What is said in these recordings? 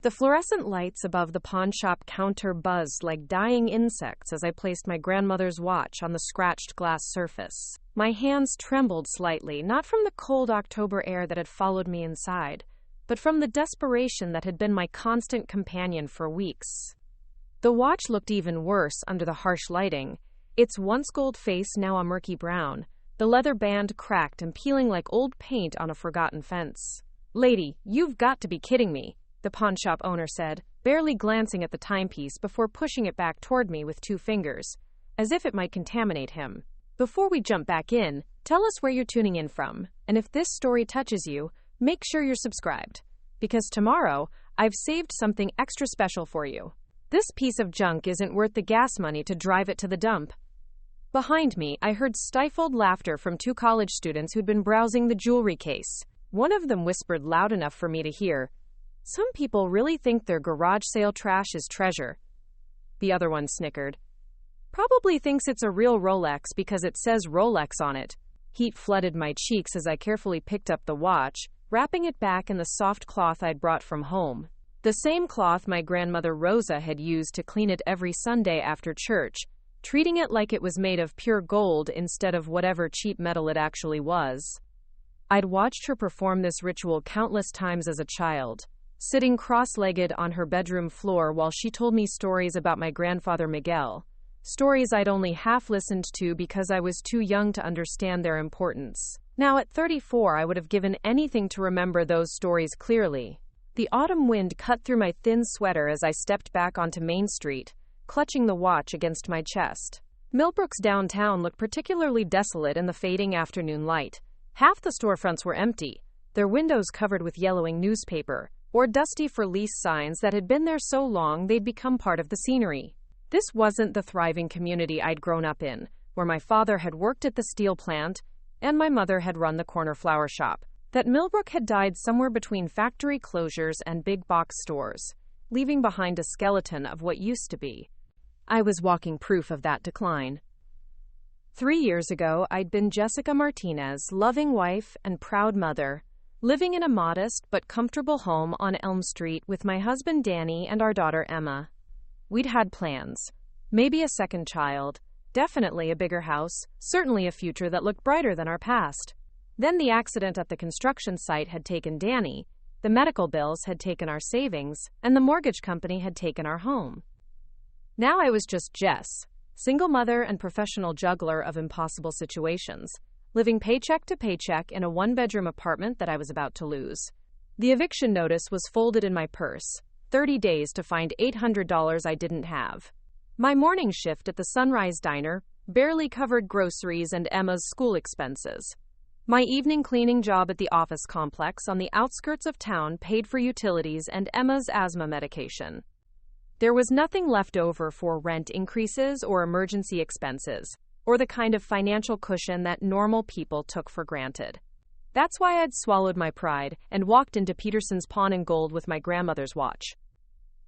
The fluorescent lights above the pawnshop counter buzzed like dying insects as I placed my grandmother's watch on the scratched glass surface. My hands trembled slightly, not from the cold October air that had followed me inside, but from the desperation that had been my constant companion for weeks. The watch looked even worse under the harsh lighting, its once gold face now a murky brown, the leather band cracked and peeling like old paint on a forgotten fence. "Lady, you've got to be kidding me," the pawnshop owner said, barely glancing at the timepiece before pushing it back toward me with 2 fingers, as if it might contaminate him. "Before we jump back in, tell us where you're tuning in from, and if this story touches you, make sure you're subscribed, because tomorrow, I've saved something extra special for you. This piece of junk isn't worth the gas money to drive it to the dump." Behind me, I heard stifled laughter from 2 college students who'd been browsing the jewelry case. One of them whispered loud enough for me to hear, "Some people really think their garage sale trash is treasure." The other one snickered, "Probably thinks it's a real Rolex because it says Rolex on it." Heat flooded my cheeks as I carefully picked up the watch, wrapping it back in the soft cloth I'd brought from home. The same cloth my grandmother Rosa had used to clean it every Sunday after church, treating it like it was made of pure gold instead of whatever cheap metal it actually was. I'd watched her perform this ritual countless times as a child, sitting cross-legged on her bedroom floor while she told me stories about my grandfather Miguel, stories I'd only half listened to because I was too young to understand their importance. Now at 34, I would have given anything to remember those stories clearly. The autumn wind cut through my thin sweater as I stepped back onto Main Street, clutching the watch against my chest. Millbrook's downtown looked particularly desolate in the fading afternoon light. Half the storefronts were empty, their windows covered with yellowing newspaper, or dusty for lease signs that had been there so long they'd become part of the scenery. This wasn't the thriving community I'd grown up in, where my father had worked at the steel plant and my mother had run the corner flower shop. That Millbrook had died somewhere between factory closures and big box stores, leaving behind a skeleton of what used to be. I was walking proof of that decline. 3 years ago, I'd been Jessica Martinez, loving wife and proud mother, living in a modest but comfortable home on Elm Street with my husband Danny and our daughter Emma. We'd had plans. Maybe a second child, definitely a bigger house, certainly a future that looked brighter than our past. Then the accident at the construction site had taken Danny, the medical bills had taken our savings, and the mortgage company had taken our home. Now I was just Jess, single mother and professional juggler of impossible situations, living paycheck to paycheck in a 1-bedroom apartment that I was about to lose. The eviction notice was folded in my purse, 30 days to find $800 I didn't have. My morning shift at the Sunrise Diner barely covered groceries and Emma's school expenses. My evening cleaning job at the office complex on the outskirts of town paid for utilities and Emma's asthma medication. There was nothing left over for rent increases or emergency expenses, or the kind of financial cushion that normal people took for granted. That's why I'd swallowed my pride and walked into Peterson's Pawn and Gold with my grandmother's watch.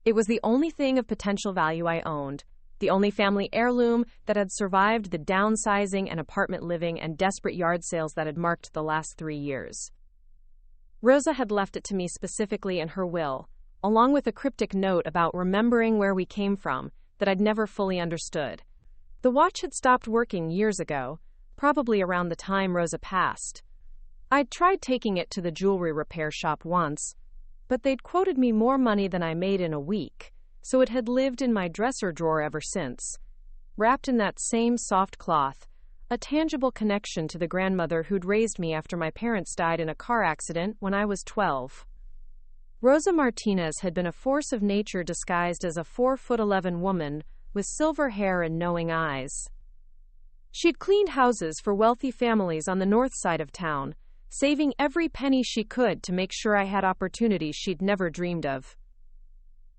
It was the only thing of potential value I owned, the only family heirloom that had survived the downsizing and apartment living and desperate yard sales that had marked the last 3 years. Rosa had left it to me specifically in her will, along with a cryptic note about remembering where we came from that I'd never fully understood. The watch had stopped working years ago, probably around the time Rosa passed. I'd tried taking it to the jewelry repair shop once, but they'd quoted me more money than I made in a week, so it had lived in my dresser drawer ever since, wrapped in that same soft cloth, a tangible connection to the grandmother who'd raised me after my parents died in a car accident when I was 12. Rosa Martinez had been a force of nature disguised as a 4'11" woman with silver hair and knowing eyes. She'd cleaned houses for wealthy families on the north side of town, saving every penny she could to make sure I had opportunities she'd never dreamed of.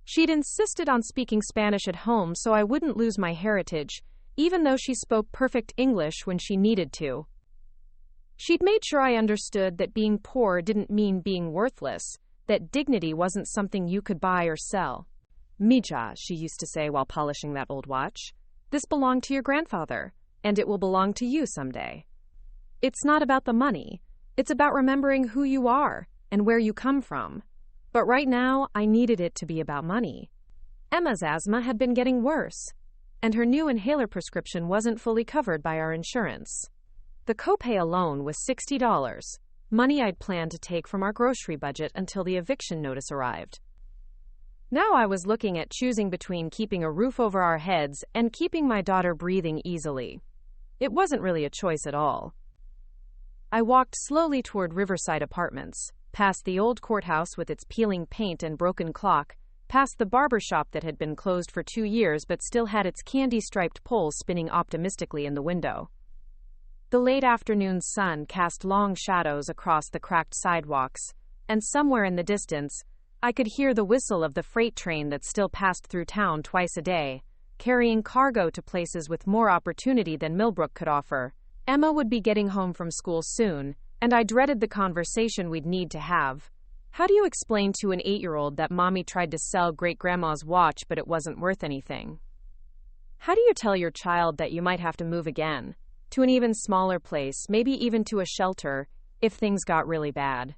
She'd insisted on speaking Spanish at home so I wouldn't lose my heritage, even though she spoke perfect English when she needed to. She'd made sure I understood that being poor didn't mean being worthless, that dignity wasn't something you could buy or sell. "Mija," she used to say while polishing that old watch, "this belonged to your grandfather, and it will belong to you someday. It's not about the money, it's about remembering who you are and where you come from." But right now, I needed it to be about money. Emma's asthma had been getting worse, and her new inhaler prescription wasn't fully covered by our insurance. The copay alone was $60, money I'd planned to take from our grocery budget until the eviction notice arrived. Now I was looking at choosing between keeping a roof over our heads and keeping my daughter breathing easily. It wasn't really a choice at all. I walked slowly toward Riverside Apartments, past the old courthouse with its peeling paint and broken clock, past the barber shop that had been closed for 2 years but still had its candy-striped poles spinning optimistically in the window. The late afternoon sun cast long shadows across the cracked sidewalks, and somewhere in the distance, I could hear the whistle of the freight train that still passed through town twice a day, carrying cargo to places with more opportunity than Millbrook could offer. Emma would be getting home from school soon, and I dreaded the conversation we'd need to have. How do you explain to an 8-year-old that mommy tried to sell great-grandma's watch but it wasn't worth anything? How do you tell your child that you might have to move again, to an even smaller place, maybe even to a shelter, if things got really bad?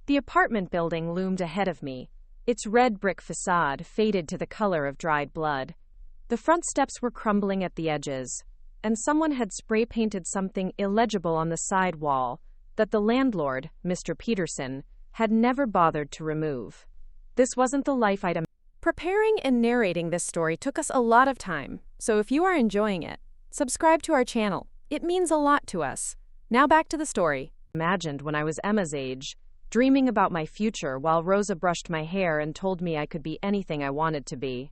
The apartment building loomed ahead of me, its red brick facade faded to the color of dried blood. The front steps were crumbling at the edges, and someone had spray-painted something illegible on the side wall that the landlord, Mr. Peterson, had never bothered to remove. This wasn't the life I'd imagined. Preparing and narrating this story took us a lot of time, so if you are enjoying it, subscribe to our channel. It means a lot to us. Now back to the story. Imagined when I was Emma's age, dreaming about my future while Rosa brushed my hair and told me I could be anything I wanted to be.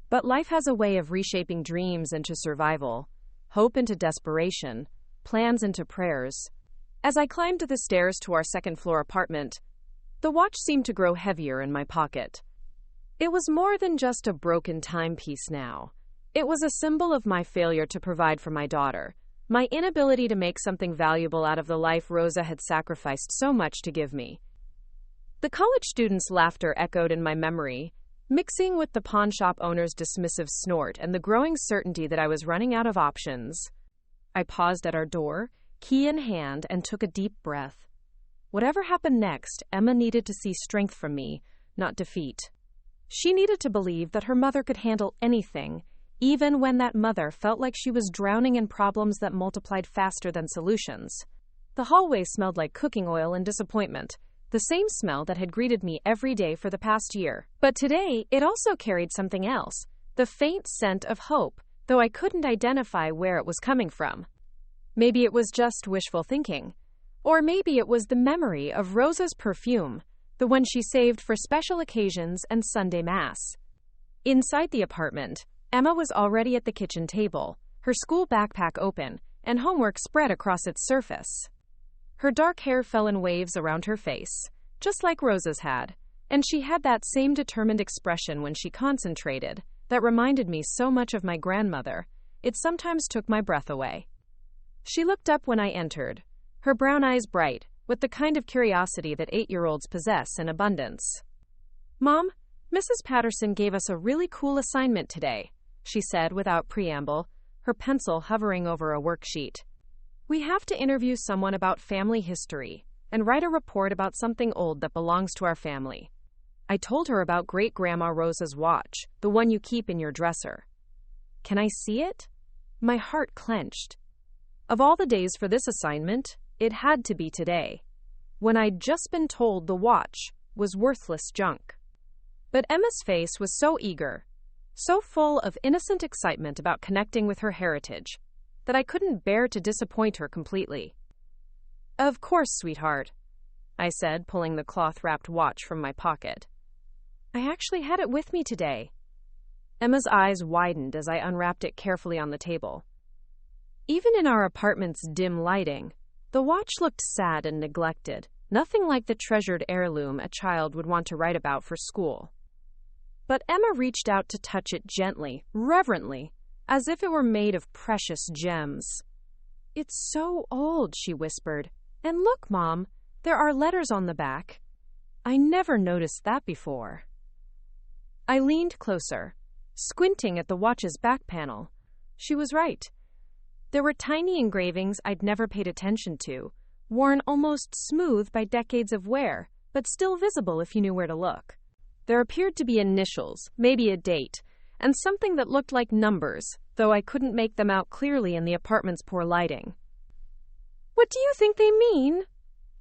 But life has a way of reshaping dreams into survival, hope into desperation, plans into prayers. As I climbed the stairs to our second-floor apartment, the watch seemed to grow heavier in my pocket. It was more than just a broken timepiece now. It was a symbol of my failure to provide for my daughter, my inability to make something valuable out of the life Rosa had sacrificed so much to give me. The college student's laughter echoed in my memory, mixing with the pawnshop owner's dismissive snort and the growing certainty that I was running out of options. I paused at our door, key in hand, and took a deep breath. Whatever happened next, Emma needed to see strength from me, not defeat. She needed to believe that her mother could handle anything, even when that mother felt like she was drowning in problems that multiplied faster than solutions. The hallway smelled like cooking oil and disappointment, the same smell that had greeted me every day for the past year. But today, it also carried something else, the faint scent of hope, though I couldn't identify where it was coming from. Maybe it was just wishful thinking. Or maybe it was the memory of Rosa's perfume, the one she saved for special occasions and Sunday Mass. Inside the apartment, Emma was already at the kitchen table, her school backpack open, and homework spread across its surface. Her dark hair fell in waves around her face, just like Rosa's had, and she had that same determined expression when she concentrated that reminded me so much of my grandmother. It sometimes took my breath away. She looked up when I entered, her brown eyes bright, with the kind of curiosity that 8-year-olds possess in abundance. "Mom, Mrs. Patterson gave us a really cool assignment today," she said without preamble, her pencil hovering over a worksheet. "We have to interview someone about family history and write a report about something old that belongs to our family." I told her about Great-Grandma Rosa's watch, the one you keep in your dresser. "Can I see it?" My heart clenched. Of all the days for this assignment, it had to be today, when I'd just been told the watch was worthless junk. But Emma's face was so eager, so full of innocent excitement about connecting with her heritage, that I couldn't bear to disappoint her completely. "Of course, sweetheart," I said, pulling the cloth-wrapped watch from my pocket. "I actually had it with me today." Emma's eyes widened as I unwrapped it carefully on the table. Even in our apartment's dim lighting, the watch looked sad and neglected, nothing like the treasured heirloom a child would want to write about for school. But Emma reached out to touch it gently, reverently, as if it were made of precious gems. "It's so old," she whispered. "And look, Mom, there are letters on the back. I never noticed that before." I leaned closer, squinting at the watch's back panel. She was right. There were tiny engravings I'd never paid attention to, worn almost smooth by decades of wear, but still visible if you knew where to look. There appeared to be initials, maybe a date, and something that looked like numbers, though I couldn't make them out clearly in the apartment's poor lighting. "What do you think they mean?"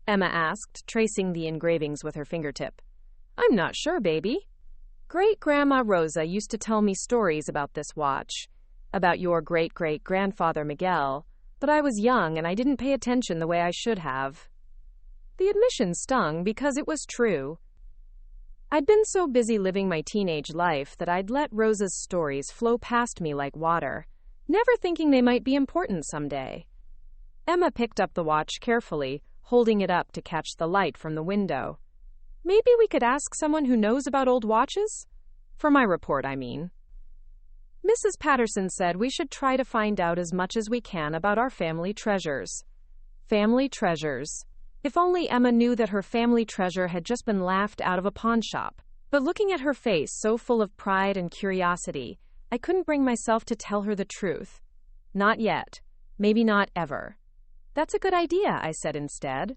Emma asked, tracing the engravings with her fingertip. "I'm not sure, baby. Great-Grandma Rosa used to tell me stories about this watch, about your great-great-grandfather Miguel, but I was young and I didn't pay attention the way I should have." The admission stung because it was true. I'd been so busy living my teenage life that I'd let Rosa's stories flow past me like water, never thinking they might be important someday. Emma picked up the watch carefully, holding it up to catch the light from the window. "Maybe we could ask someone who knows about old watches? For my report, I mean." Mrs. Patterson said we should try to find out as much as we can about our family treasures. Family treasures. If only Emma knew that her family treasure had just been laughed out of a pawnshop. But looking at her face so full of pride and curiosity, I couldn't bring myself to tell her the truth. Not yet. Maybe not ever. "That's a good idea," I said instead.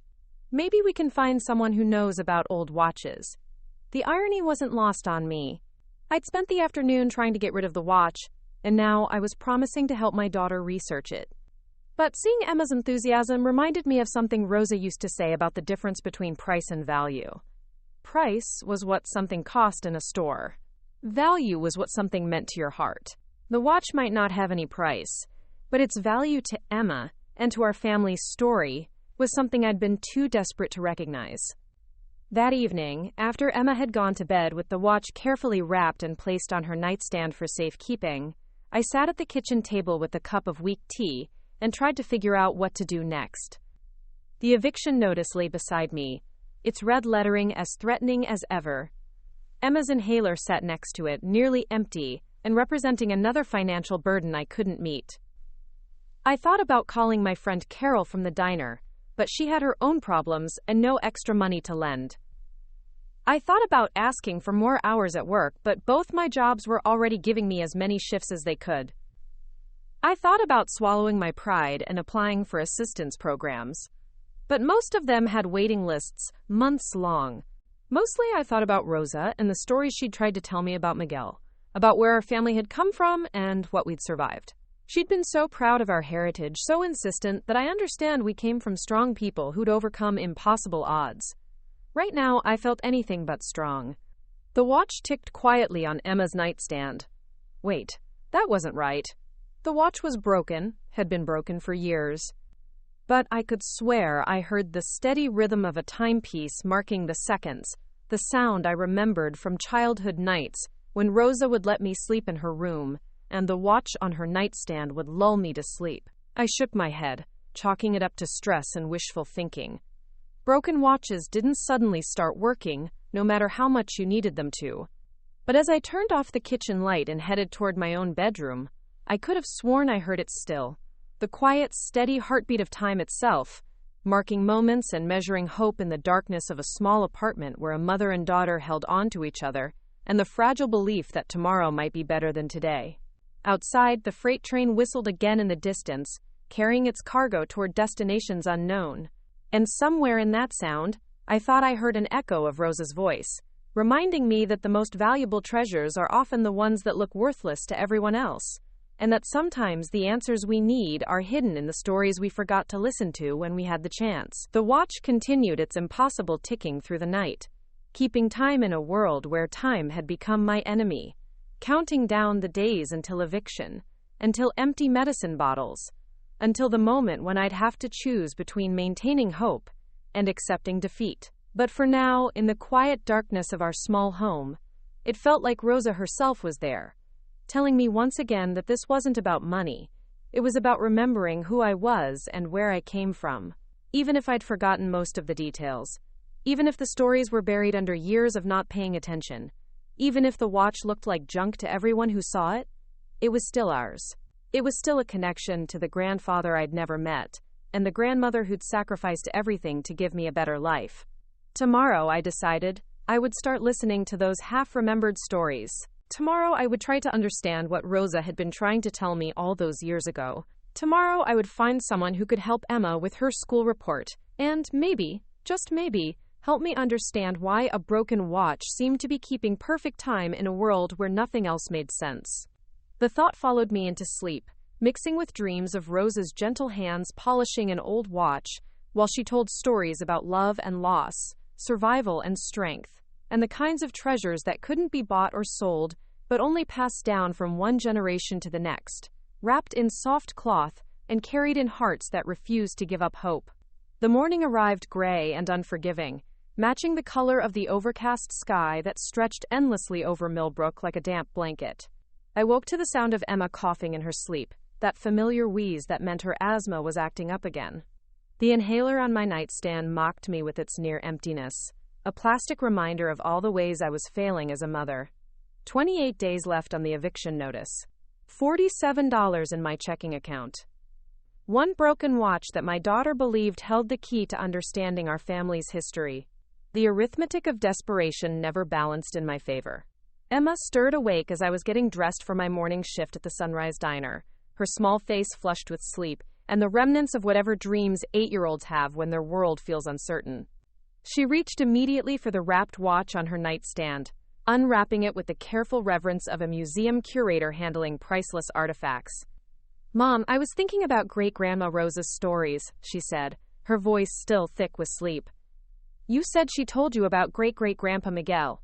"Maybe we can find someone who knows about old watches." The irony wasn't lost on me. I'd spent the afternoon trying to get rid of the watch, and now I was promising to help my daughter research it. But seeing Emma's enthusiasm reminded me of something Rosa used to say about the difference between price and value. Price was what something cost in a store. Value was what something meant to your heart. The watch might not have any price, but its value to Emma and to our family's story was something I'd been too desperate to recognize. That evening, after Emma had gone to bed with the watch carefully wrapped and placed on her nightstand for safekeeping, I sat at the kitchen table with a cup of weak tea and tried to figure out what to do next. The eviction notice lay beside me, its red lettering as threatening as ever. Emma's inhaler sat next to it, nearly empty, and representing another financial burden I couldn't meet. I thought about calling my friend Carol from the diner, but she had her own problems and no extra money to lend. I thought about asking for more hours at work, but both my jobs were already giving me as many shifts as they could. I thought about swallowing my pride and applying for assistance programs, but most of them had waiting lists months long. Mostly I thought about Rosa and the stories she'd tried to tell me about Miguel, about where our family had come from and what we'd survived. She'd been so proud of our heritage, so insistent that I understand we came from strong people who'd overcome impossible odds. Right now, I felt anything but strong. The watch ticked quietly on Emma's nightstand. Wait, that wasn't right. The watch was broken, had been broken for years. But I could swear I heard the steady rhythm of a timepiece marking the seconds, the sound I remembered from childhood nights when Rosa would let me sleep in her room, and the watch on her nightstand would lull me to sleep. I shook my head, chalking it up to stress and wishful thinking. Broken watches didn't suddenly start working, no matter how much you needed them to. But as I turned off the kitchen light and headed toward my own bedroom, I could have sworn I heard it still, the quiet, steady heartbeat of time itself, marking moments and measuring hope in the darkness of a small apartment where a mother and daughter held on to each other, and the fragile belief that tomorrow might be better than today. Outside, the freight train whistled again in the distance, carrying its cargo toward destinations unknown. And somewhere in that sound, I thought I heard an echo of Rosa's voice, reminding me that the most valuable treasures are often the ones that look worthless to everyone else, and that sometimes the answers we need are hidden in the stories we forgot to listen to when we had the chance. The watch continued its impossible ticking through the night, keeping time in a world where time had become my enemy, counting down the days until eviction, until empty medicine bottles, until the moment when I'd have to choose between maintaining hope and accepting defeat. But for now, in the quiet darkness of our small home, it felt like Rosa herself was there, telling me once again that this wasn't about money. It was about remembering who I was and where I came from, even if I'd forgotten most of the details, even if the stories were buried under years of not paying attention, even if the watch looked like junk to everyone who saw it. It was still ours. It was still a connection to the grandfather I'd never met, and the grandmother who'd sacrificed everything to give me a better life. Tomorrow, I decided, I would start listening to those half-remembered stories. Tomorrow, I would try to understand what Rosa had been trying to tell me all those years ago. Tomorrow, I would find someone who could help Emma with her school report, and maybe, just maybe, helped me understand why a broken watch seemed to be keeping perfect time in a world where nothing else made sense. The thought followed me into sleep, mixing with dreams of Rosa's gentle hands polishing an old watch, while she told stories about love and loss, survival and strength, and the kinds of treasures that couldn't be bought or sold, but only passed down from one generation to the next, wrapped in soft cloth and carried in hearts that refused to give up hope. The morning arrived gray and unforgiving, matching the color of the overcast sky that stretched endlessly over Millbrook like a damp blanket. I woke to the sound of Emma coughing in her sleep, that familiar wheeze that meant her asthma was acting up again. The inhaler on my nightstand mocked me with its near emptiness, a plastic reminder of all the ways I was failing as a mother. 28 days left on the eviction notice. $47 in my checking account. One broken watch that my daughter believed held the key to understanding our family's history. The arithmetic of desperation never balanced in my favor. Emma stirred awake as I was getting dressed for my morning shift at the Sunrise Diner, her small face flushed with sleep, and the remnants of whatever dreams 8-year-olds have when their world feels uncertain. She reached immediately for the wrapped watch on her nightstand, unwrapping it with the careful reverence of a museum curator handling priceless artifacts. "Mom, I was thinking about Great-Grandma Rosa's stories," she said, her voice still thick with sleep. "You said she told you about Great-Great-Grandpa Miguel.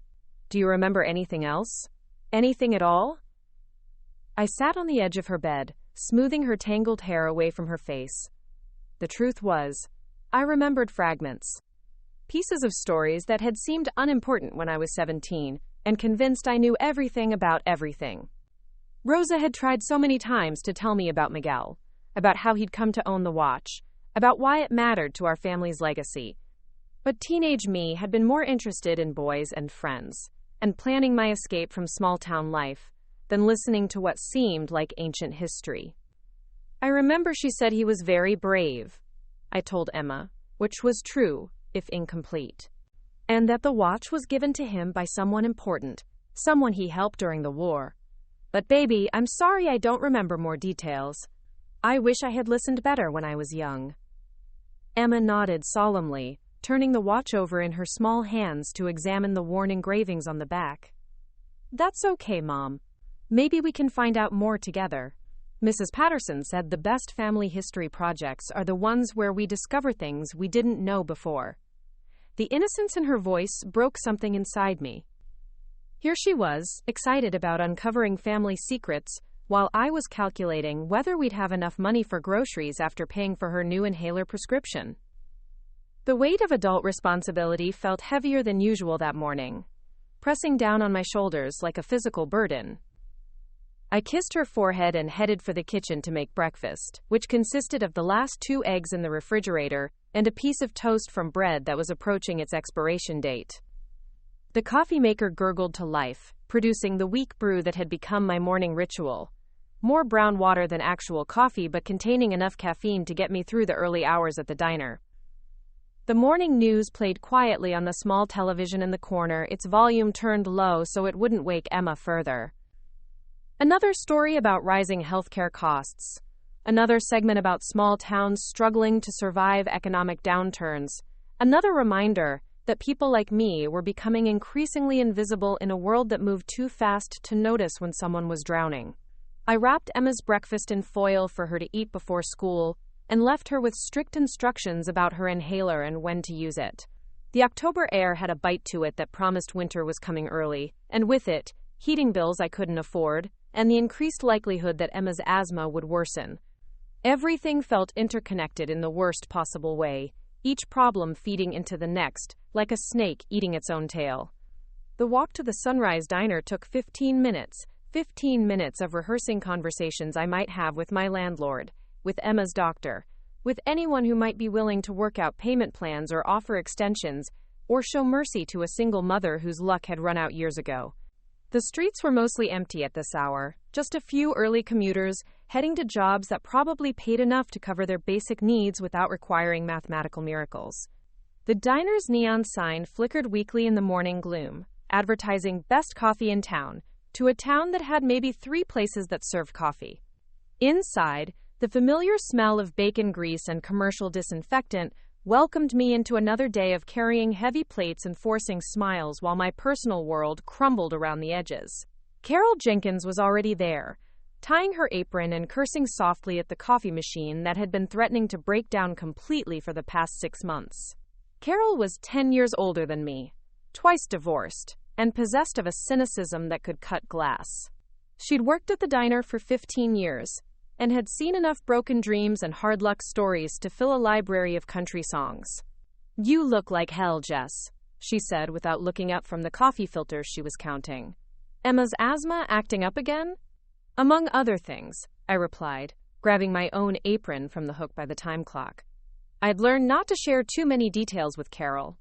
Do you remember anything else? Anything at all?" I sat on the edge of her bed, smoothing her tangled hair away from her face. The truth was, I remembered fragments. Pieces of stories that had seemed unimportant when I was 17, and convinced I knew everything about everything. Rosa had tried so many times to tell me about Miguel, about how he'd come to own the watch, about why it mattered to our family's legacy. But teenage me had been more interested in boys and friends, and planning my escape from small-town life, than listening to what seemed like ancient history. "I remember she said he was very brave," I told Emma, which was true, if incomplete. "And that the watch was given to him by someone important, someone he helped during the war. But baby, I'm sorry I don't remember more details. I wish I had listened better when I was young." Emma nodded solemnly, turning the watch over in her small hands to examine the worn engravings on the back. "That's okay, Mom. Maybe we can find out more together. Mrs. Patterson said the best family history projects are the ones where we discover things we didn't know before." The innocence in her voice broke something inside me. Here she was, excited about uncovering family secrets, while I was calculating whether we'd have enough money for groceries after paying for her new inhaler prescription. The weight of adult responsibility felt heavier than usual that morning, pressing down on my shoulders like a physical burden. I kissed her forehead and headed for the kitchen to make breakfast, which consisted of the last 2 eggs in the refrigerator and a piece of toast from bread that was approaching its expiration date. The coffee maker gurgled to life, producing the weak brew that had become my morning ritual. More brown water than actual coffee, but containing enough caffeine to get me through the early hours at the diner. The morning news played quietly on the small television in the corner, its volume turned low so it wouldn't wake Emma further. Another story about rising healthcare costs. Another segment about small towns struggling to survive economic downturns. Another reminder that people like me were becoming increasingly invisible in a world that moved too fast to notice when someone was drowning. I wrapped Emma's breakfast in foil for her to eat before school, and left her with strict instructions about her inhaler and when to use it. The October air had a bite to it that promised winter was coming early, and with it, heating bills I couldn't afford, and the increased likelihood that Emma's asthma would worsen. Everything felt interconnected in the worst possible way, each problem feeding into the next, like a snake eating its own tail. The walk to the Sunrise Diner took 15 minutes, 15 minutes of rehearsing conversations I might have with my landlord, with Emma's doctor, with anyone who might be willing to work out payment plans or offer extensions, or show mercy to a single mother whose luck had run out years ago. The streets were mostly empty at this hour, just a few early commuters heading to jobs that probably paid enough to cover their basic needs without requiring mathematical miracles. The diner's neon sign flickered weakly in the morning gloom, advertising best coffee in town, to a town that had maybe 3 places that served coffee. Inside, the familiar smell of bacon grease and commercial disinfectant welcomed me into another day of carrying heavy plates and forcing smiles while my personal world crumbled around the edges. Carol Jenkins was already there, tying her apron and cursing softly at the coffee machine that had been threatening to break down completely for the past 6 months. Carol was 10 years older than me, twice divorced, and possessed of a cynicism that could cut glass. She'd worked at the diner for 15 years, and had seen enough broken dreams and hard luck stories to fill a library of country songs. "You look like hell, Jess," she said without looking up from the coffee filters she was counting. "Emma's asthma acting up again?" "Among other things," I replied, grabbing my own apron from the hook by the time clock. I'd learned not to share too many details with Carol.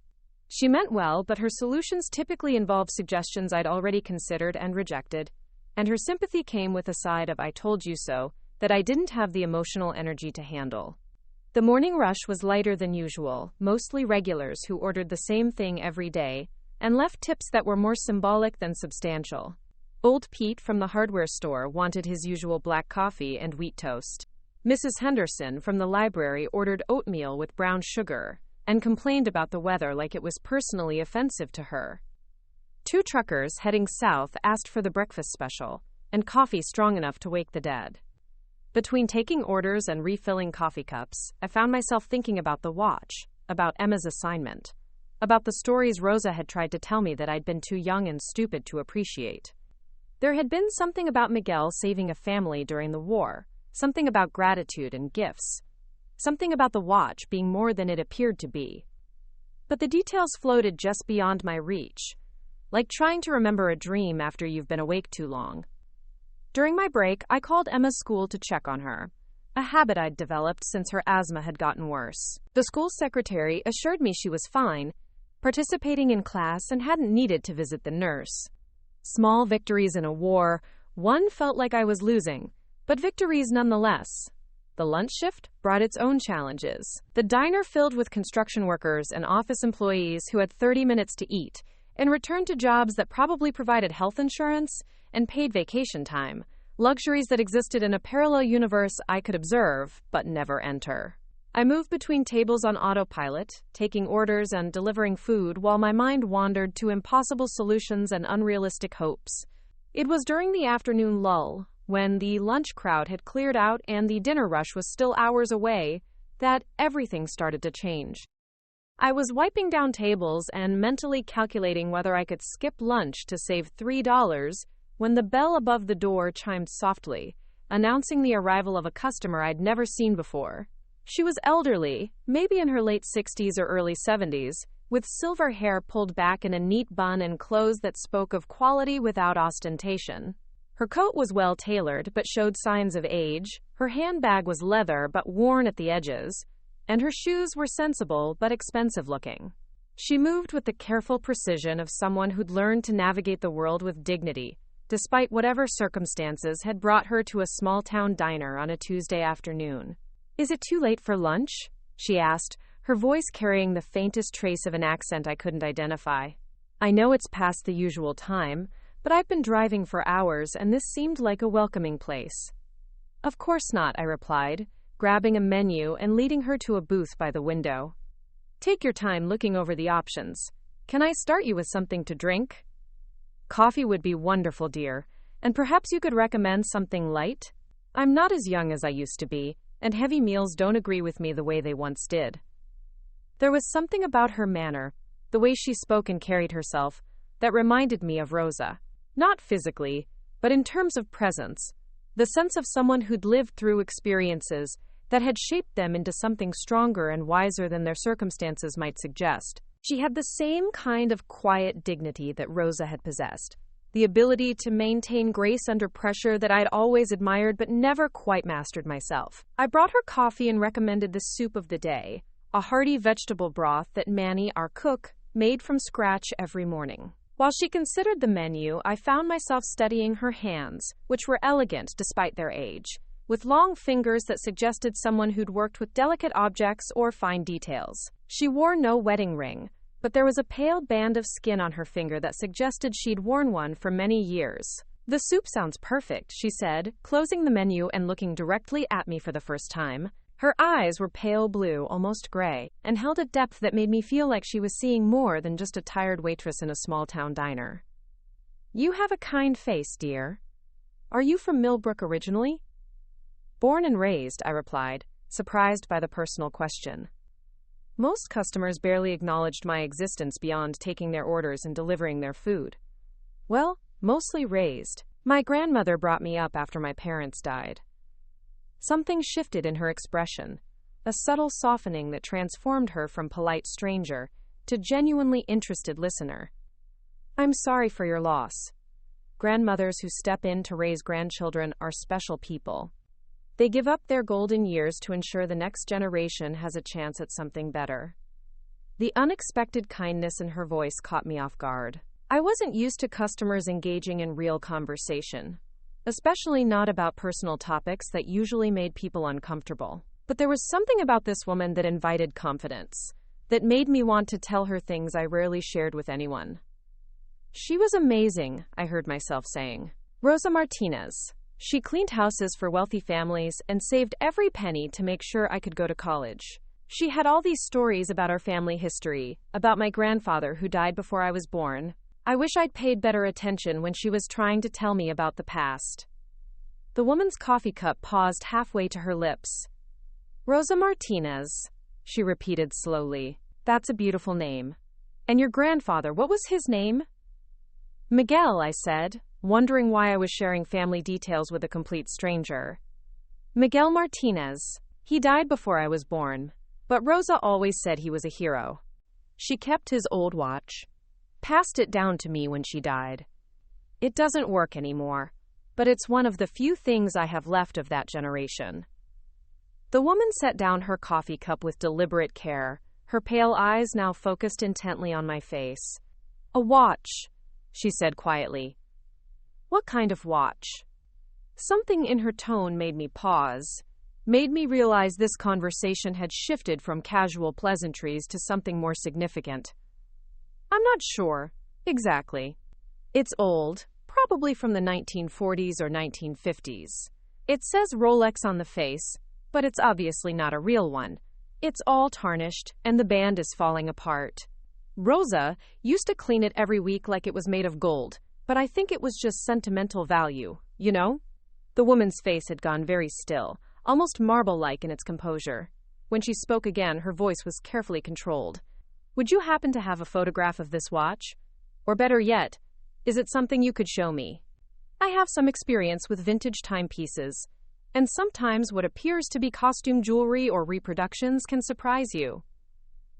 She meant well, but her solutions typically involved suggestions I'd already considered and rejected, and her sympathy came with a side of "I told you so" that I didn't have the emotional energy to handle. The morning rush was lighter than usual, mostly regulars who ordered the same thing every day, and left tips that were more symbolic than substantial. Old Pete from the hardware store wanted his usual black coffee and wheat toast. Mrs. Henderson from the library ordered oatmeal with brown sugar, and complained about the weather like it was personally offensive to her. 2 truckers heading south asked for the breakfast special, and coffee strong enough to wake the dead. Between taking orders and refilling coffee cups, I found myself thinking about the watch, about Emma's assignment, about the stories Rosa had tried to tell me that I'd been too young and stupid to appreciate. There had been something about Miguel saving a family during the war, something about gratitude and gifts, something about the watch being more than it appeared to be. But the details floated just beyond my reach, like trying to remember a dream after you've been awake too long. During my break, I called Emma's school to check on her, a habit I'd developed since her asthma had gotten worse. The school secretary assured me she was fine, participating in class, and hadn't needed to visit the nurse. Small victories in a war, one felt like I was losing, but victories nonetheless. The lunch shift brought its own challenges. The diner filled with construction workers and office employees who had 30 minutes to eat and returned to jobs that probably provided health insurance and paid vacation time, luxuries that existed in a parallel universe I could observe but never enter. I moved between tables on autopilot, taking orders and delivering food while my mind wandered to impossible solutions and unrealistic hopes. It was during the afternoon lull, when the lunch crowd had cleared out and the dinner rush was still hours away, that everything started to change. I was wiping down tables and mentally calculating whether I could skip lunch to save $3 when the bell above the door chimed softly, announcing the arrival of a customer I'd never seen before. She was elderly, maybe in her late 60s or early 70s, with silver hair pulled back in a neat bun and clothes that spoke of quality without ostentation. Her coat was well-tailored but showed signs of age, her handbag was leather but worn at the edges, and her shoes were sensible but expensive-looking. She moved with the careful precision of someone who'd learned to navigate the world with dignity, despite whatever circumstances had brought her to a small-town diner on a Tuesday afternoon. "Is it too late for lunch?" she asked, her voice carrying the faintest trace of an accent I couldn't identify. "I know it's past the usual time, but I've been driving for hours and this seemed like a welcoming place." "Of course not," I replied, grabbing a menu and leading her to a booth by the window. "Take your time looking over the options. Can I start you with something to drink?" "Coffee would be wonderful, dear, and perhaps you could recommend something light? I'm not as young as I used to be, and heavy meals don't agree with me the way they once did." There was something about her manner, the way she spoke and carried herself, that reminded me of Rosa. Not physically, but in terms of presence, the sense of someone who'd lived through experiences that had shaped them into something stronger and wiser than their circumstances might suggest. She had the same kind of quiet dignity that Rosa had possessed, the ability to maintain grace under pressure that I'd always admired but never quite mastered myself. I brought her coffee and recommended the soup of the day, a hearty vegetable broth that Manny, our cook, made from scratch every morning. While she considered the menu, I found myself studying her hands, which were elegant despite their age, with long fingers that suggested someone who'd worked with delicate objects or fine details. She wore no wedding ring, but there was a pale band of skin on her finger that suggested she'd worn one for many years. "The soup sounds perfect," she said, closing the menu and looking directly at me for the first time. Her eyes were pale blue, almost gray, and held a depth that made me feel like she was seeing more than just a tired waitress in a small-town diner. "You have a kind face, dear. Are you from Millbrook originally?" "Born and raised," I replied, surprised by the personal question. Most customers barely acknowledged my existence beyond taking their orders and delivering their food. "Well, mostly raised. My grandmother brought me up after my parents died." Something shifted in her expression, a subtle softening that transformed her from polite stranger to genuinely interested listener. "I'm sorry for your loss. Grandmothers who step in to raise grandchildren are special people. They give up their golden years to ensure the next generation has a chance at something better." The unexpected kindness in her voice caught me off guard. I wasn't used to customers engaging in real conversation, especially not about personal topics that usually made people uncomfortable. But there was something about this woman that invited confidence, that made me want to tell her things I rarely shared with anyone. "She was amazing," I heard myself saying. "Rosa Martinez. She cleaned houses for wealthy families and saved every penny to make sure I could go to college. She had all these stories about our family history, about my grandfather who died before I was born. I wish I'd paid better attention when she was trying to tell me about the past." The woman's coffee cup paused halfway to her lips. "Rosa Martinez," she repeated slowly. "That's a beautiful name. And your grandfather, what was his name?" "Miguel," I said, wondering why I was sharing family details with a complete stranger. "Miguel Martinez. He died before I was born, but Rosa always said he was a hero. She kept his old watch, passed it down to me when she died. It doesn't work anymore, but it's one of the few things I have left of that generation." The woman set down her coffee cup with deliberate care, her pale eyes now focused intently on my face. "A watch," she said quietly. "What kind of watch?" Something in her tone made me pause, made me realize this conversation had shifted from casual pleasantries to something more significant. "I'm not sure. Exactly. It's old, probably from the 1940s or 1950s. It says Rolex on the face, but it's obviously not a real one. It's all tarnished, and the band is falling apart. Rosa used to clean it every week like it was made of gold, but I think it was just sentimental value, you know?" The woman's face had gone very still, almost marble-like in its composure. When she spoke again, her voice was carefully controlled. "Would you happen to have a photograph of this watch? Or better yet, is it something you could show me? I have some experience with vintage timepieces, and sometimes what appears to be costume jewelry or reproductions can surprise you."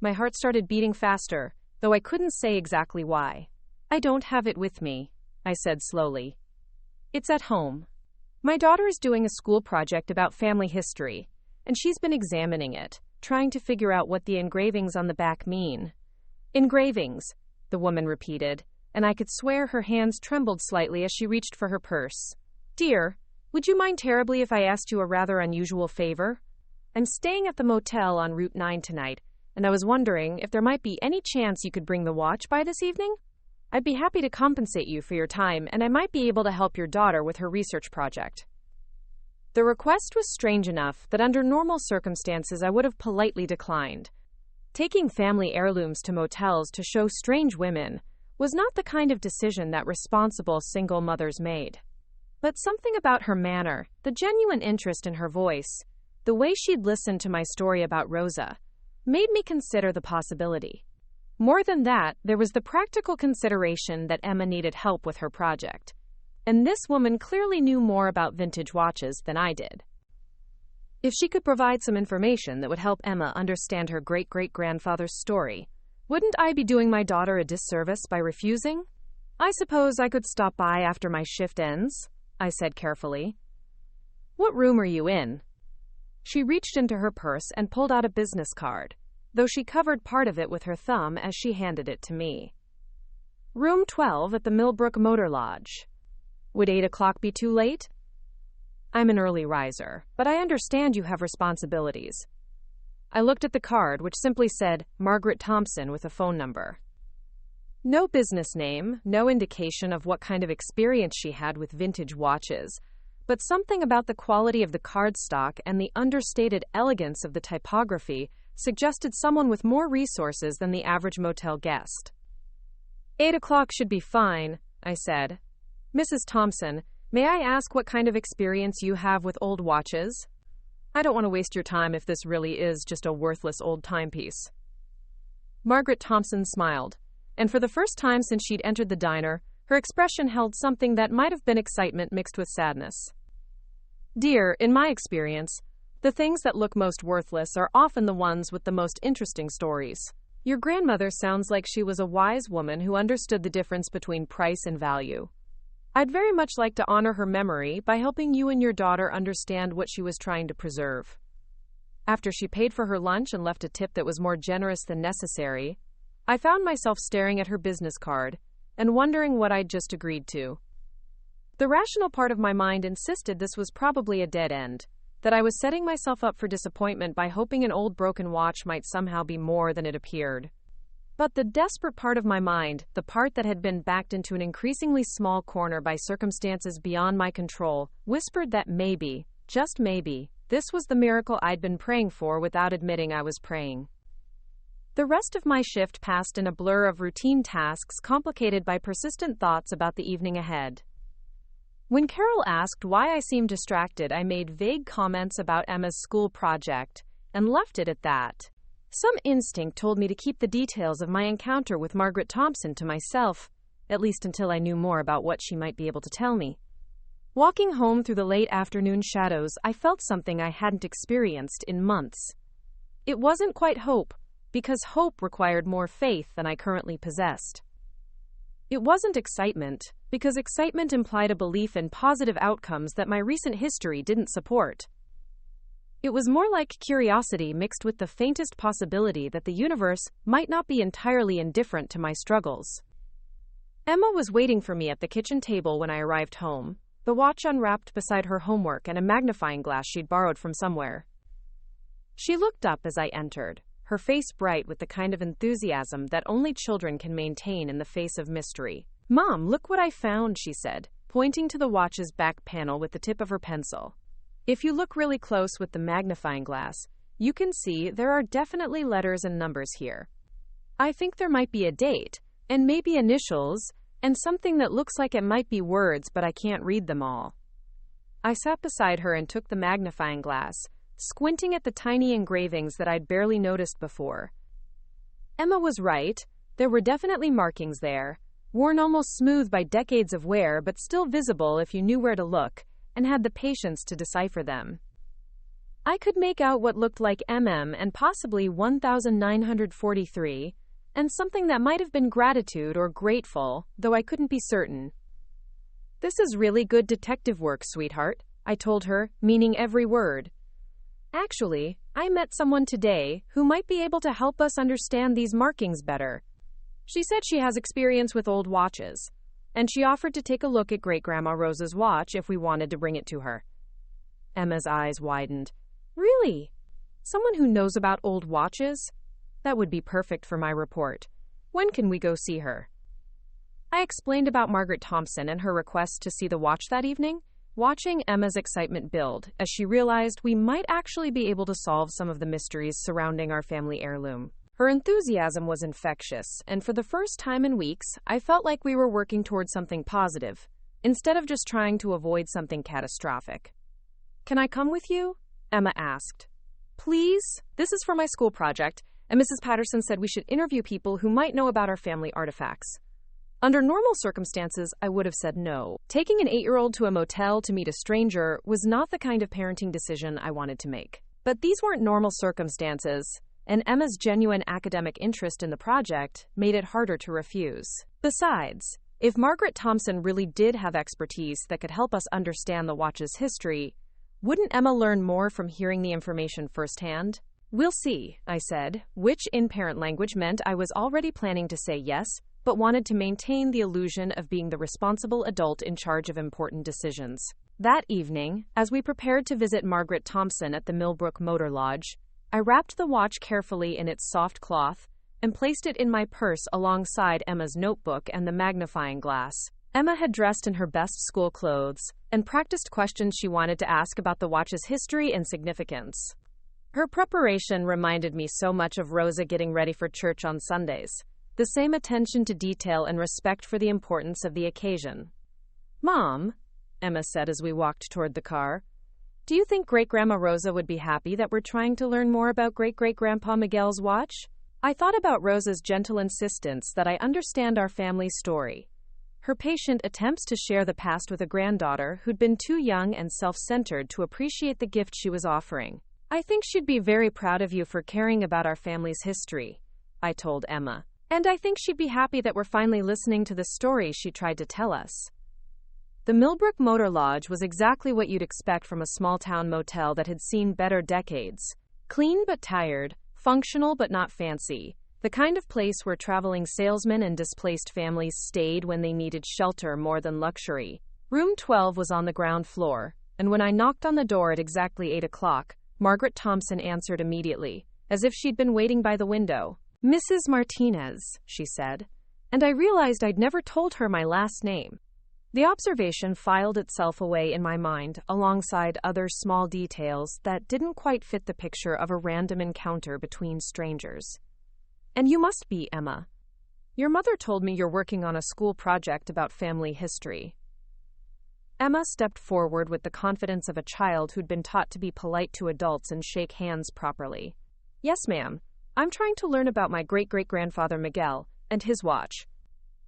My heart started beating faster, though I couldn't say exactly why. "I don't have it with me," I said slowly. "It's at home. My daughter is doing a school project about family history, and she's been examining it, trying to figure out what the engravings on the back mean." "Engravings," the woman repeated, and I could swear her hands trembled slightly as she reached for her purse. "Dear, would you mind terribly if I asked you a rather unusual favor? I'm staying at the motel on Route 9 tonight, and I was wondering if there might be any chance you could bring the watch by this evening? I'd be happy to compensate you for your time, and I might be able to help your daughter with her research project." The request was strange enough that under normal circumstances I would have politely declined. Taking family heirlooms to motels to show strange women was not the kind of decision that responsible single mothers made. But something about her manner, the genuine interest in her voice, the way she'd listened to my story about Rosa, made me consider the possibility. More than that, there was the practical consideration that Emma needed help with her project. And this woman clearly knew more about vintage watches than I did. If she could provide some information that would help Emma understand her great-great-grandfather's story, wouldn't I be doing my daughter a disservice by refusing? "I suppose I could stop by after my shift ends," I said carefully. "What room are you in?" She reached into her purse and pulled out a business card, though she covered part of it with her thumb as she handed it to me. "Room 12 at the Millbrook Motor Lodge. Would 8 o'clock be too late?" "I'm an early riser, but I understand you have responsibilities." I looked at the card, which simply said Margaret Thompson with a phone number. No business name, no indication of what kind of experience she had with vintage watches, but something about the quality of the cardstock and the understated elegance of the typography suggested someone with more resources than the average motel guest. 8 o'clock should be fine, I said. Mrs. Thompson, may I ask what kind of experience you have with old watches? I don't want to waste your time if this really is just a worthless old timepiece. Margaret Thompson smiled, and for the first time since she'd entered the diner, her expression held something that might have been excitement mixed with sadness. Dear, in my experience, the things that look most worthless are often the ones with the most interesting stories. Your grandmother sounds like she was a wise woman who understood the difference between price and value. I'd very much like to honor her memory by helping you and your daughter understand what she was trying to preserve. After she paid for her lunch and left a tip that was more generous than necessary, I found myself staring at her business card and wondering what I'd just agreed to. The rational part of my mind insisted this was probably a dead end, that I was setting myself up for disappointment by hoping an old broken watch might somehow be more than it appeared. But the desperate part of my mind, the part that had been backed into an increasingly small corner by circumstances beyond my control, whispered that maybe, just maybe, this was the miracle I'd been praying for without admitting I was praying. The rest of my shift passed in a blur of routine tasks complicated by persistent thoughts about the evening ahead. When Carol asked why I seemed distracted, I made vague comments about Emma's school project and left it at that. Some instinct told me to keep the details of my encounter with Margaret Thompson to myself, at least until I knew more about what she might be able to tell me. Walking home through the late afternoon shadows, I felt something I hadn't experienced in months. It wasn't quite hope, because hope required more faith than I currently possessed. It wasn't excitement, because excitement implied a belief in positive outcomes that my recent history didn't support. It was more like curiosity mixed with the faintest possibility that the universe might not be entirely indifferent to my struggles. Emma was waiting for me at the kitchen table when I arrived home, the watch unwrapped beside her homework and a magnifying glass she'd borrowed from somewhere. She looked up as I entered, her face bright with the kind of enthusiasm that only children can maintain in the face of mystery. "Mom, look what I found," she said, pointing to the watch's back panel with the tip of her pencil. "If you look really close with the magnifying glass, you can see there are definitely letters and numbers here. I think there might be a date, and maybe initials, and something that looks like it might be words, but I can't read them all." I sat beside her and took the magnifying glass, squinting at the tiny engravings that I'd barely noticed before. Emma was right. There were definitely markings there, worn almost smooth by decades of wear, but still visible if you knew where to look and had the patience to decipher them. I could make out what looked like MM and possibly 1943, and something that might have been gratitude or grateful, though I couldn't be certain. "This is really good detective work, sweetheart," I told her, meaning every word. "Actually, I met someone today who might be able to help us understand these markings better. She said she has experience with old watches, and she offered to take a look at Great-Grandma Rose's watch if we wanted to bring it to her." Emma's eyes widened. "Really? Someone who knows about old watches? That would be perfect for my report. When can we go see her?" I explained about Margaret Thompson and her request to see the watch that evening, watching Emma's excitement build as she realized we might actually be able to solve some of the mysteries surrounding our family heirloom. Her enthusiasm was infectious, and for the first time in weeks, I felt like we were working towards something positive, instead of just trying to avoid something catastrophic. "Can I come with you?" Emma asked. "Please? This is for my school project, and Mrs. Patterson said we should interview people who might know about our family artifacts." Under normal circumstances, I would have said no. Taking an 8-year-old to a motel to meet a stranger was not the kind of parenting decision I wanted to make. But these weren't normal circumstances, and Emma's genuine academic interest in the project made it harder to refuse. Besides, if Margaret Thompson really did have expertise that could help us understand the watch's history, wouldn't Emma learn more from hearing the information firsthand? "We'll see," I said, which in parent language meant I was already planning to say yes, but wanted to maintain the illusion of being the responsible adult in charge of important decisions. That evening, as we prepared to visit Margaret Thompson at the Millbrook Motor Lodge, I wrapped the watch carefully in its soft cloth and placed it in my purse alongside Emma's notebook and the magnifying glass. Emma had dressed in her best school clothes and practiced questions she wanted to ask about the watch's history and significance. Her preparation reminded me so much of Rosa getting ready for church on Sundays. The same attention to detail and respect for the importance of the occasion. "Mom," Emma said as we walked toward the car, "do you think Great-Grandma Rosa would be happy that we're trying to learn more about Great-Great-Grandpa Miguel's watch?" I thought about Rosa's gentle insistence that I understand our family's story. Her patient attempts to share the past with a granddaughter who'd been too young and self-centered to appreciate the gift she was offering. "I think she'd be very proud of you for caring about our family's history," I told Emma. "And I think she'd be happy that we're finally listening to the story she tried to tell us." The Millbrook Motor Lodge was exactly what you'd expect from a small-town motel that had seen better decades. Clean but tired, functional but not fancy. The kind of place where traveling salesmen and displaced families stayed when they needed shelter more than luxury. Room 12 was on the ground floor, and when I knocked on the door at exactly 8 o'clock, Margaret Thompson answered immediately, as if she'd been waiting by the window. "Mrs. Martinez," she said, and I realized I'd never told her my last name. The observation filed itself away in my mind, alongside other small details that didn't quite fit the picture of a random encounter between strangers. "And you must be Emma. Your mother told me you're working on a school project about family history." Emma stepped forward with the confidence of a child who'd been taught to be polite to adults and shake hands properly. "Yes, ma'am. I'm trying to learn about my great-great-grandfather Miguel and his watch.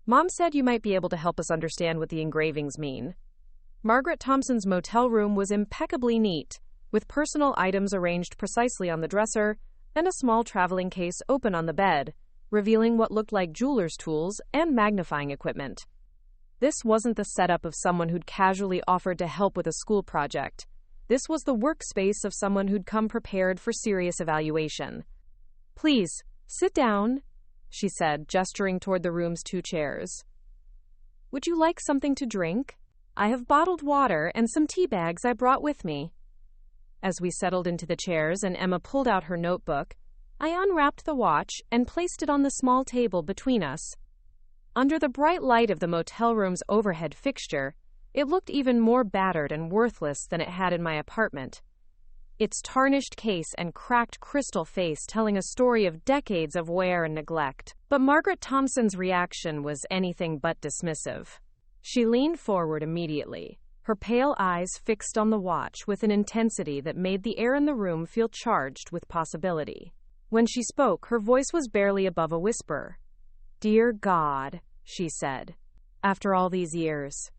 Mom said you might be able to help us understand what the engravings mean." Margaret Thompson's motel room was impeccably neat, with personal items arranged precisely on the dresser and a small traveling case open on the bed, revealing what looked like jeweler's tools and magnifying equipment. This wasn't the setup of someone who'd casually offered to help with a school project. This was the workspace of someone who'd come prepared for serious evaluation. "Please, sit down," she said, gesturing toward the room's 2 chairs. "Would you like something to drink? I have bottled water and some tea bags I brought with me." As we settled into the chairs and Emma pulled out her notebook, I unwrapped the watch and placed it on the small table between us. Under the bright light of the motel room's overhead fixture, it looked even more battered and worthless than it had in my apartment. Its tarnished case and cracked crystal face telling a story of decades of wear and neglect. But Margaret Thompson's reaction was anything but dismissive. She leaned forward immediately, her pale eyes fixed on the watch with an intensity that made the air in the room feel charged with possibility. When she spoke, her voice was barely above a whisper. "Dear God," she said, "after all these years."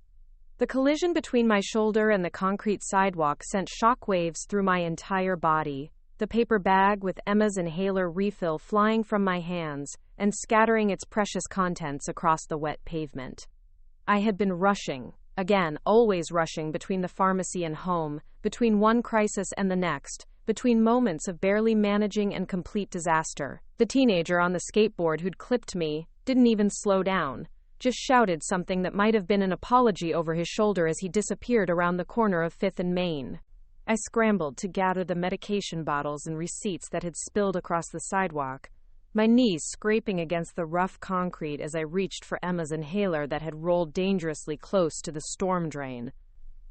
The collision between my shoulder and the concrete sidewalk sent shock waves through my entire body, the paper bag with Emma's inhaler refill flying from my hands and scattering its precious contents across the wet pavement. I had been rushing, again, always rushing between the pharmacy and home, between one crisis and the next, between moments of barely managing and complete disaster. The teenager on the skateboard who'd clipped me didn't even slow down, just shouted something that might have been an apology over his shoulder as he disappeared around the corner of 5th and Main. I scrambled to gather the medication bottles and receipts that had spilled across the sidewalk, my knees scraping against the rough concrete as I reached for Emma's inhaler that had rolled dangerously close to the storm drain.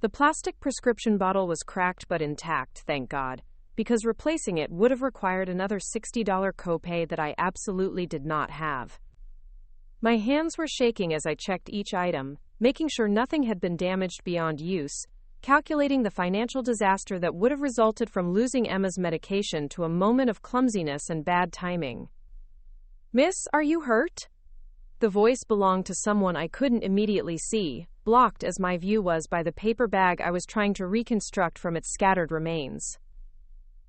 The plastic prescription bottle was cracked but intact, thank God, because replacing it would have required another $60 copay that I absolutely did not have. My hands were shaking as I checked each item, making sure nothing had been damaged beyond use, calculating the financial disaster that would have resulted from losing Emma's medication to a moment of clumsiness and bad timing. "Miss, are you hurt?" The voice belonged to someone I couldn't immediately see, blocked as my view was by the paper bag I was trying to reconstruct from its scattered remains.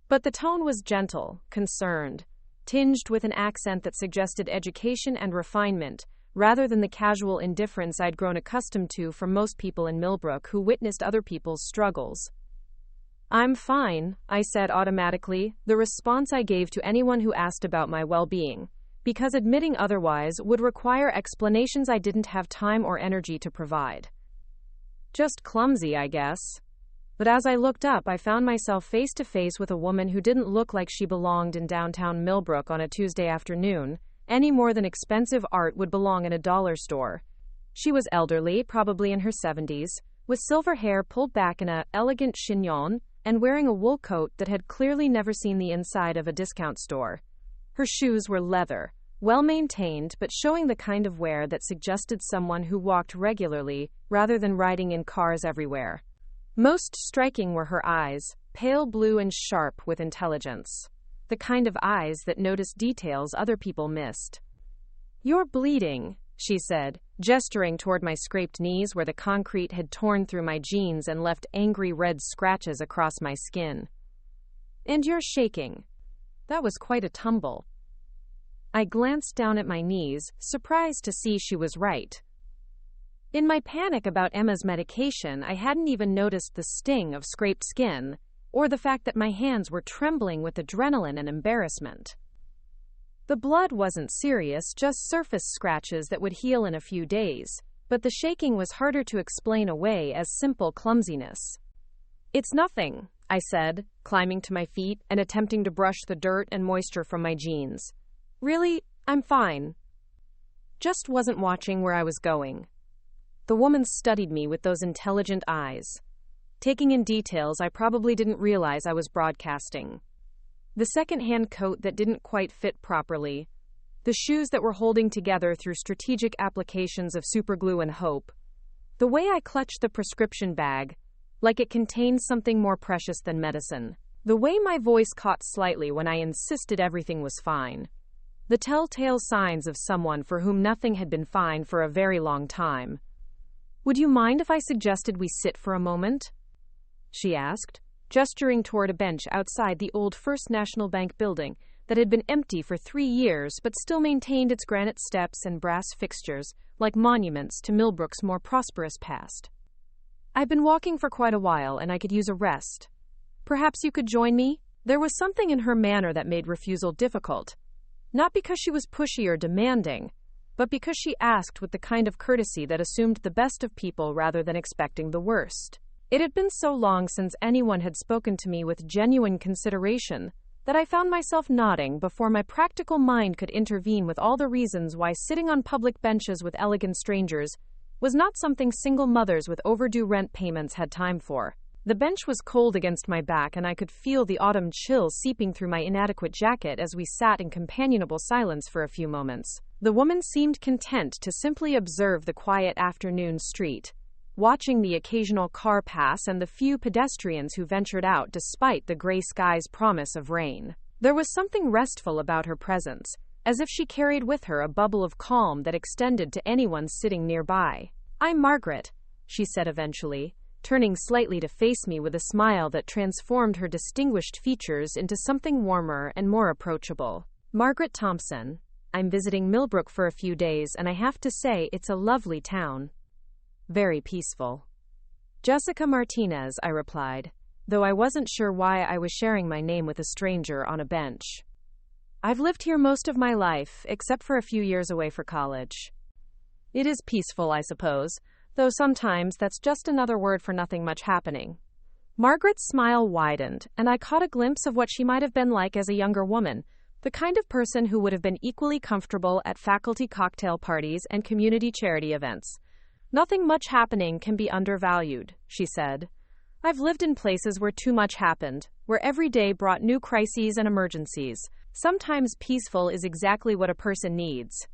But the tone was gentle, concerned, tinged with an accent that suggested education and refinement, rather than the casual indifference I'd grown accustomed to from most people in Millbrook who witnessed other people's struggles. "I'm fine," I said automatically, the response I gave to anyone who asked about my well-being, because admitting otherwise would require explanations I didn't have time or energy to provide. Just clumsy, I guess. But as I looked up, I found myself face to face with a woman who didn't look like she belonged in downtown Millbrook on a Tuesday afternoon, any more than expensive art would belong in a dollar store. She was elderly, probably in her 70s, with silver hair pulled back in a elegant chignon, and wearing a wool coat that had clearly never seen the inside of a discount store. Her shoes were leather, well-maintained but showing the kind of wear that suggested someone who walked regularly rather than riding in cars everywhere. Most striking were her eyes, pale blue and sharp with intelligence. The kind of eyes that noticed details other people missed. "You're bleeding," she said, gesturing toward my scraped knees where the concrete had torn through my jeans and left angry red scratches across my skin. "And you're shaking." That was quite a tumble. I glanced down at my knees, surprised to see she was right. In my panic about Emma's medication, I hadn't even noticed the sting of scraped skin, or the fact that my hands were trembling with adrenaline and embarrassment. The blood wasn't serious, just surface scratches that would heal in a few days, but the shaking was harder to explain away as simple clumsiness. "It's nothing," I said, climbing to my feet and attempting to brush the dirt and moisture from my jeans. "Really, I'm fine." Just wasn't watching where I was going. The woman studied me with those intelligent eyes. Taking in details I probably didn't realize I was broadcasting. The second-hand coat that didn't quite fit properly, the shoes that were holding together through strategic applications of superglue and hope, the way I clutched the prescription bag, like it contained something more precious than medicine, the way my voice caught slightly when I insisted everything was fine. The telltale signs of someone for whom nothing had been fine for a very long time. "Would you mind if I suggested we sit for a moment?" she asked, gesturing toward a bench outside the old First National Bank building that had been empty for 3 years but still maintained its granite steps and brass fixtures like monuments to Millbrook's more prosperous past. "I've been walking for quite a while and I could use a rest. Perhaps you could join me?" There was something in her manner that made refusal difficult. Not because she was pushy or demanding, but because she asked with the kind of courtesy that assumed the best of people rather than expecting the worst. It had been so long since anyone had spoken to me with genuine consideration that I found myself nodding before my practical mind could intervene with all the reasons why sitting on public benches with elegant strangers was not something single mothers with overdue rent payments had time for. The bench was cold against my back and I could feel the autumn chill seeping through my inadequate jacket as we sat in companionable silence for a few moments. The woman seemed content to simply observe the quiet afternoon street, watching the occasional car pass and the few pedestrians who ventured out despite the gray sky's promise of rain. There was something restful about her presence, as if she carried with her a bubble of calm that extended to anyone sitting nearby. "I'm Margaret," she said eventually, turning slightly to face me with a smile that transformed her distinguished features into something warmer and more approachable. "Margaret Thompson. I'm visiting Millbrook for a few days and I have to say it's a lovely town. Very peaceful." "Jessica Martinez," I replied, though I wasn't sure why I was sharing my name with a stranger on a bench. "I've lived here most of my life, except for a few years away for college." "It is peaceful, I suppose, though sometimes that's just another word for nothing much happening." Margaret's smile widened, and I caught a glimpse of what she might have been like as a younger woman, the kind of person who would have been equally comfortable at faculty cocktail parties and community charity events. "Nothing much happening can be undervalued," she said. "I've lived in places where too much happened, where every day brought new crises and emergencies. Sometimes peaceful is exactly what a person needs."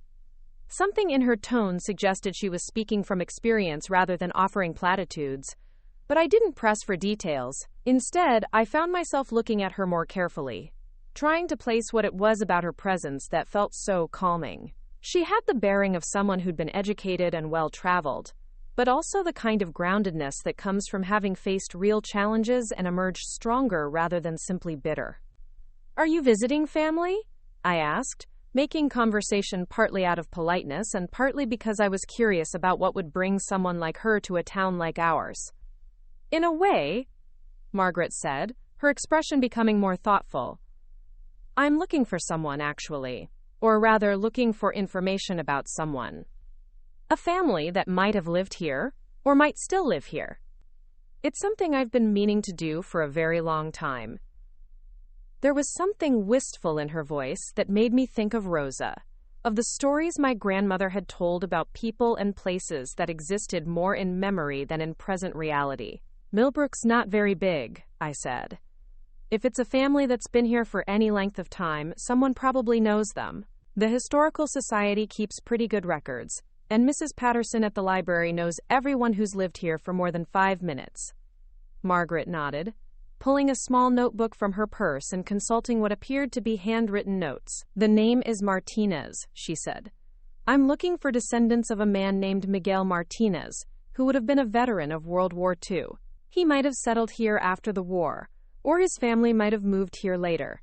Something in her tone suggested she was speaking from experience rather than offering platitudes, but I didn't press for details. Instead, I found myself looking at her more carefully, trying to place what it was about her presence that felt so calming. She had the bearing of someone who'd been educated and well-traveled, but also the kind of groundedness that comes from having faced real challenges and emerged stronger rather than simply bitter. "Are you visiting family?" I asked, making conversation partly out of politeness and partly because I was curious about what would bring someone like her to a town like ours. "In a way," Margaret said, her expression becoming more thoughtful. "I'm looking for someone, actually. Or rather, looking for information about someone. A family that might have lived here, or might still live here. It's something I've been meaning to do for a very long time." There was something wistful in her voice that made me think of Rosa. of the stories my grandmother had told about people and places that existed more in memory than in present reality. "Millbrook's not very big," I said. "If it's a family that's been here for any length of time, someone probably knows them. The Historical Society keeps pretty good records, and Mrs. Patterson at the library knows everyone who's lived here for more than 5 minutes." Margaret nodded, pulling a small notebook from her purse and consulting what appeared to be handwritten notes. "The name is Martinez," she said. "I'm looking for descendants of a man named Miguel Martinez, who would have been a veteran of World War II. He might have settled here after the war, or his family might have moved here later."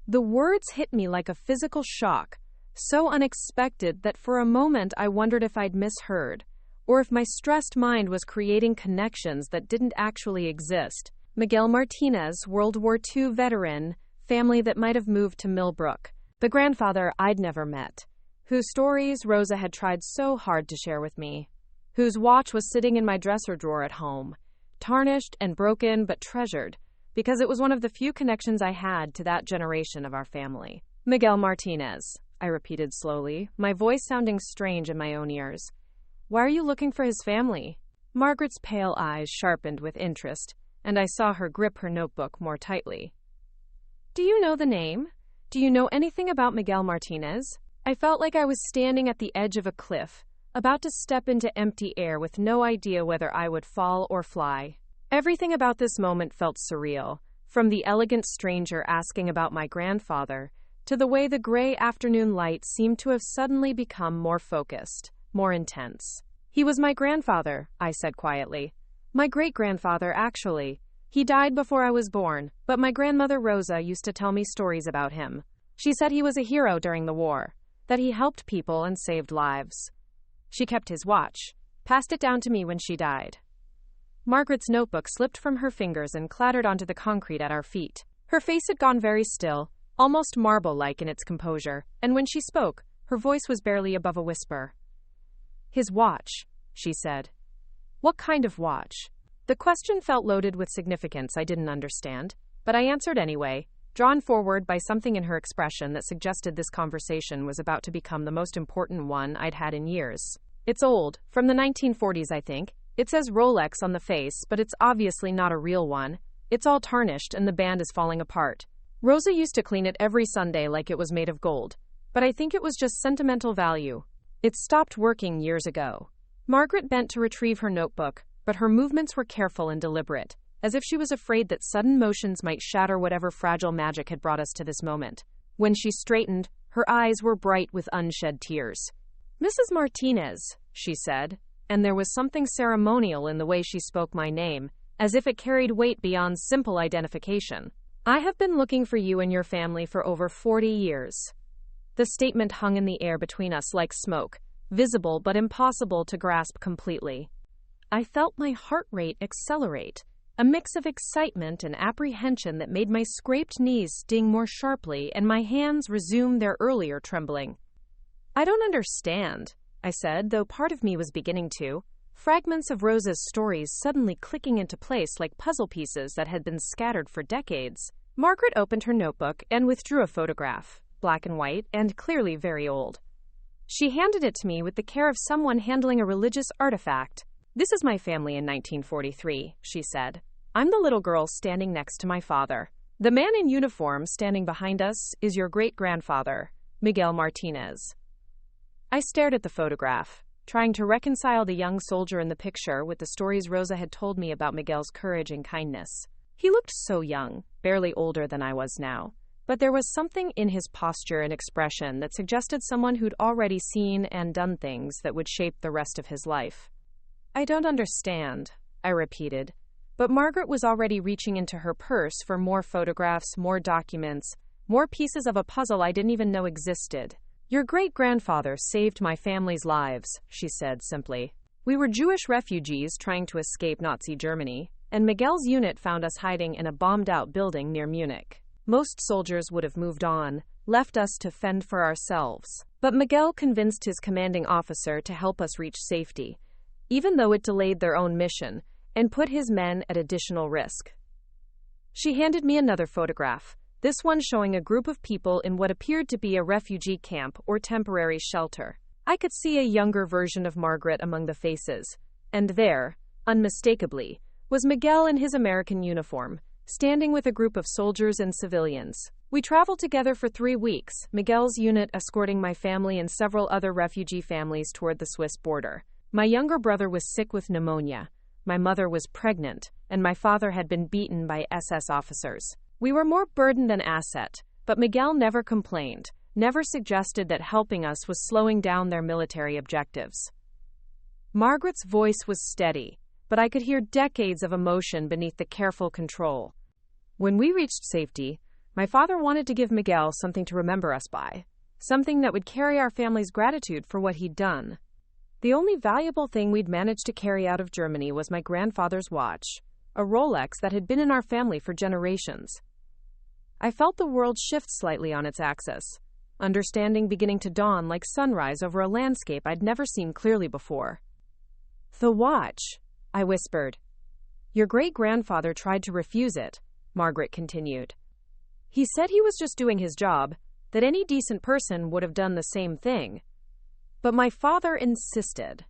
The words hit me like a physical shock, so unexpected that for a moment I wondered if I'd misheard, or if my stressed mind was creating connections that didn't actually exist. Miguel Martinez, World War II veteran, family that might have moved to Millbrook. The grandfather I'd never met, whose stories Rosa had tried so hard to share with me, whose watch was sitting in my dresser drawer at home, tarnished and broken but treasured, because it was one of the few connections I had to that generation of our family. "Miguel Martinez," I repeated slowly, my voice sounding strange in my own ears. "Why are you looking for his family?" Margaret's pale eyes sharpened with interest, and I saw her grip her notebook more tightly. "Do you know the name? Do you know anything about Miguel Martinez?" I felt like I was standing at the edge of a cliff, about to step into empty air with no idea whether I would fall or fly. Everything about this moment felt surreal, from the elegant stranger asking about my grandfather, to the way the gray afternoon light seemed to have suddenly become more focused, more intense. "He was my grandfather," I said quietly. "My great-grandfather, actually. He died before I was born, but my grandmother Rosa used to tell me stories about him. She said he was a hero during the war, that he helped people and saved lives. She kept his watch, passed it down to me when she died." Margaret's notebook slipped from her fingers and clattered onto the concrete at our feet. Her face had gone very still, almost marble-like in its composure, and when she spoke, her voice was barely above a whisper. "His watch," she said. "What kind of watch?" The question felt loaded with significance I didn't understand, but I answered anyway, drawn forward by something in her expression that suggested this conversation was about to become the most important one I'd had in years. "It's old, from the 1940s, I think. It says Rolex on the face, but it's obviously not a real one. It's all tarnished and the band is falling apart. Rosa used to clean it every Sunday like it was made of gold, but I think it was just sentimental value. It stopped working years ago." Margaret bent to retrieve her notebook, but her movements were careful and deliberate, as if she was afraid that sudden motions might shatter whatever fragile magic had brought us to this moment. When she straightened, her eyes were bright with unshed tears. "Mrs. Martinez," she said, and there was something ceremonial in the way she spoke my name, as if it carried weight beyond simple identification. "I have been looking for you and your family for over 40 years. The statement hung in the air between us like smoke, visible but impossible to grasp completely. I felt my heart rate accelerate, a mix of excitement and apprehension that made my scraped knees sting more sharply and my hands resume their earlier trembling. "I don't understand," I said, though part of me was beginning to, fragments of Rosa's stories suddenly clicking into place like puzzle pieces that had been scattered for decades. Margaret opened her notebook and withdrew a photograph, black and white and clearly very old. She handed it to me with the care of someone handling a religious artifact. "This is my family in 1943, she said. "I'm the little girl standing next to my father. The man in uniform standing behind us is your great-grandfather, Miguel Martinez." I stared at the photograph, trying to reconcile the young soldier in the picture with the stories Rosa had told me about Miguel's courage and kindness. He looked so young, barely older than I was now, but there was something in his posture and expression that suggested someone who'd already seen and done things that would shape the rest of his life. "I don't understand," I repeated, but Margaret was already reaching into her purse for more photographs, more documents, more pieces of a puzzle I didn't even know existed. "Your great-grandfather saved my family's lives," she said simply. "We were Jewish refugees trying to escape Nazi Germany, and Miguel's unit found us hiding in a bombed-out building near Munich. Most soldiers would have moved on, left us to fend for ourselves. But Miguel convinced his commanding officer to help us reach safety, even though it delayed their own mission, and put his men at additional risk." She handed me another photograph, this one showing a group of people in what appeared to be a refugee camp or temporary shelter. I could see a younger version of Margaret among the faces, and there, unmistakably, was Miguel in his American uniform, standing with a group of soldiers and civilians. We traveled together for 3 weeks, Miguel's unit escorting my family and several other refugee families toward the Swiss border. My younger brother was sick with pneumonia, my mother was pregnant, and my father had been beaten by SS officers. We were more burden than asset, but Miguel never complained, never suggested that helping us was slowing down their military objectives. Margaret's voice was steady, but I could hear decades of emotion beneath the careful control. When we reached safety, my father wanted to give Miguel something to remember us by, something that would carry our family's gratitude for what he'd done. The only valuable thing we'd managed to carry out of Germany was my grandfather's watch, a Rolex that had been in our family for generations. I felt the world shift slightly on its axis, understanding beginning to dawn like sunrise over a landscape I'd never seen clearly before. "The watch," I whispered. "Your great-grandfather tried to refuse it," Margaret continued. "He said he was just doing his job, that any decent person would have done the same thing. But my father insisted.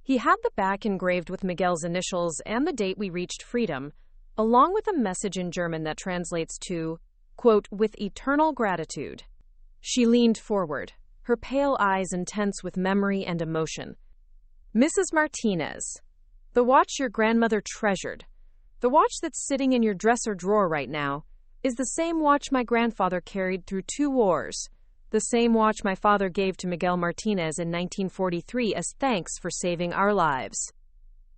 He had the back engraved with Miguel's initials and the date we reached freedom, along with a message in German that translates to, quote, 'with eternal gratitude.'" She leaned forward, her pale eyes intense with memory and emotion. "Mrs. Martinez, the watch your grandmother treasured, the watch that's sitting in your dresser drawer right now, is the same watch my grandfather carried through 2 wars, the same watch my father gave to Miguel Martinez in 1943 as thanks for saving our lives."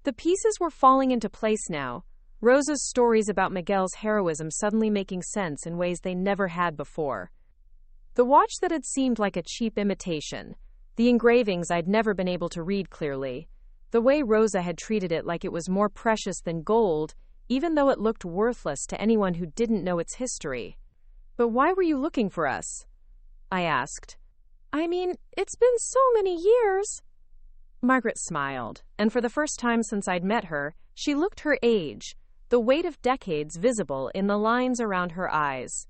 The pieces were falling into place now, Rosa's stories about Miguel's heroism suddenly making sense in ways they never had before. The watch that had seemed like a cheap imitation, the engravings I'd never been able to read clearly, the way Rosa had treated it like it was more precious than gold, even though it looked worthless to anyone who didn't know its history. "But why were you looking for us?" I asked. "I mean, it's been so many years." Margaret smiled, and for the first time since I'd met her, she looked her age, the weight of decades visible in the lines around her eyes.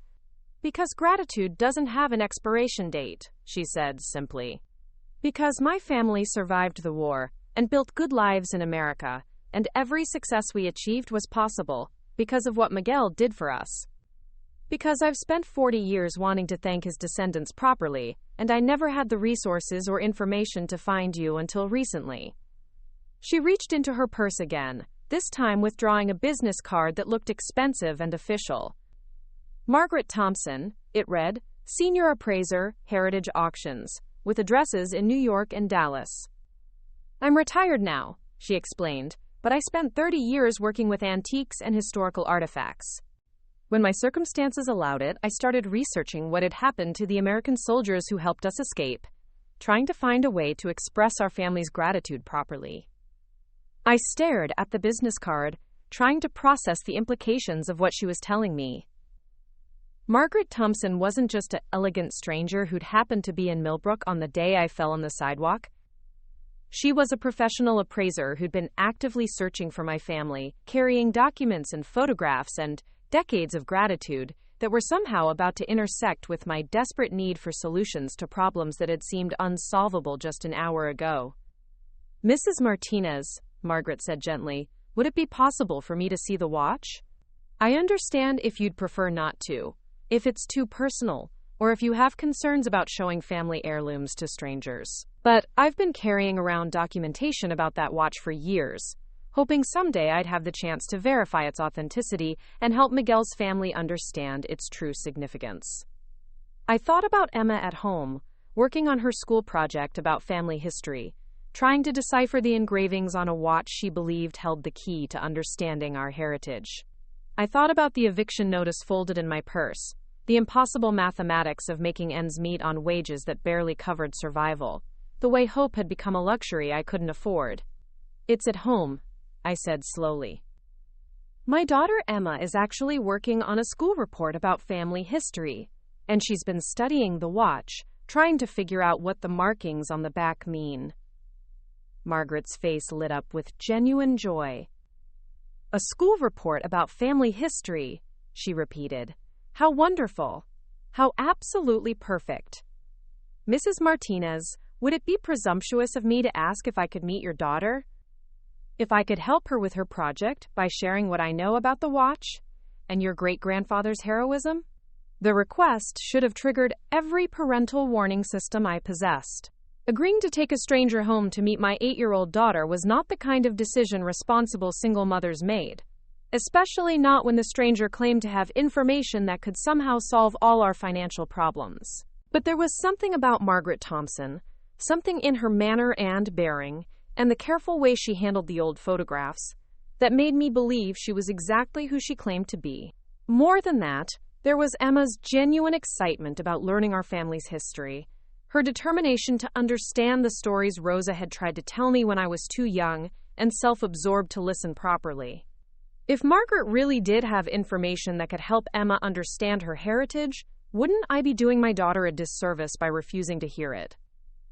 "Because gratitude doesn't have an expiration date," she said simply. "Because my family survived the war and built good lives in America, and every success we achieved was possible because of what Miguel did for us. Because I've spent 40 years wanting to thank his descendants properly, and I never had the resources or information to find you until recently." She reached into her purse again, this time withdrawing a business card that looked expensive and official. "Margaret Thompson," it read, "Senior Appraiser, Heritage Auctions, with addresses in New York and Dallas." "I'm retired now," she explained, "but I spent 30 years working with antiques and historical artifacts. When my circumstances allowed it, I started researching what had happened to the American soldiers who helped us escape, trying to find a way to express our family's gratitude properly." I stared at the business card, trying to process the implications of what she was telling me. Margaret Thompson wasn't just an elegant stranger who'd happened to be in Millbrook on the day I fell on the sidewalk. She was a professional appraiser who'd been actively searching for my family, carrying documents and photographs and decades of gratitude that were somehow about to intersect with my desperate need for solutions to problems that had seemed unsolvable just an hour ago. "Mrs. Martinez," Margaret said gently, "would it be possible for me to see the watch? I understand if you'd prefer not to, if it's too personal, or if you have concerns about showing family heirlooms to strangers. But I've been carrying around documentation about that watch for years, hoping someday I'd have the chance to verify its authenticity and help Miguel's family understand its true significance." I thought about Emma at home, working on her school project about family history, trying to decipher the engravings on a watch she believed held the key to understanding our heritage. I thought about the eviction notice folded in my purse, the impossible mathematics of making ends meet on wages that barely covered survival, the way hope had become a luxury I couldn't afford. "It's at home," I said slowly. "My daughter Emma is actually working on a school report about family history, and she's been studying the watch, trying to figure out what the markings on the back mean." Margaret's face lit up with genuine joy. "A school report about family history," she repeated, How wonderful. How absolutely perfect. Mrs. Martinez, would it be presumptuous of me to ask if I could meet your daughter? If I could help her with her project by sharing what I know about the watch and your great-grandfather's heroism? The request should have triggered every parental warning system I possessed. Agreeing to take a stranger home to meet my 8-year-old daughter was not the kind of decision responsible single mothers made, especially not when the stranger claimed to have information that could somehow solve all our financial problems. But there was something about Margaret Thompson, something in her manner and bearing, and the careful way she handled the old photographs, that made me believe she was exactly who she claimed to be. More than that, there was Emma's genuine excitement about learning our family's history, her determination to understand the stories Rosa had tried to tell me when I was too young and self-absorbed to listen properly. If Margaret really did have information that could help Emma understand her heritage, wouldn't I be doing my daughter a disservice by refusing to hear it?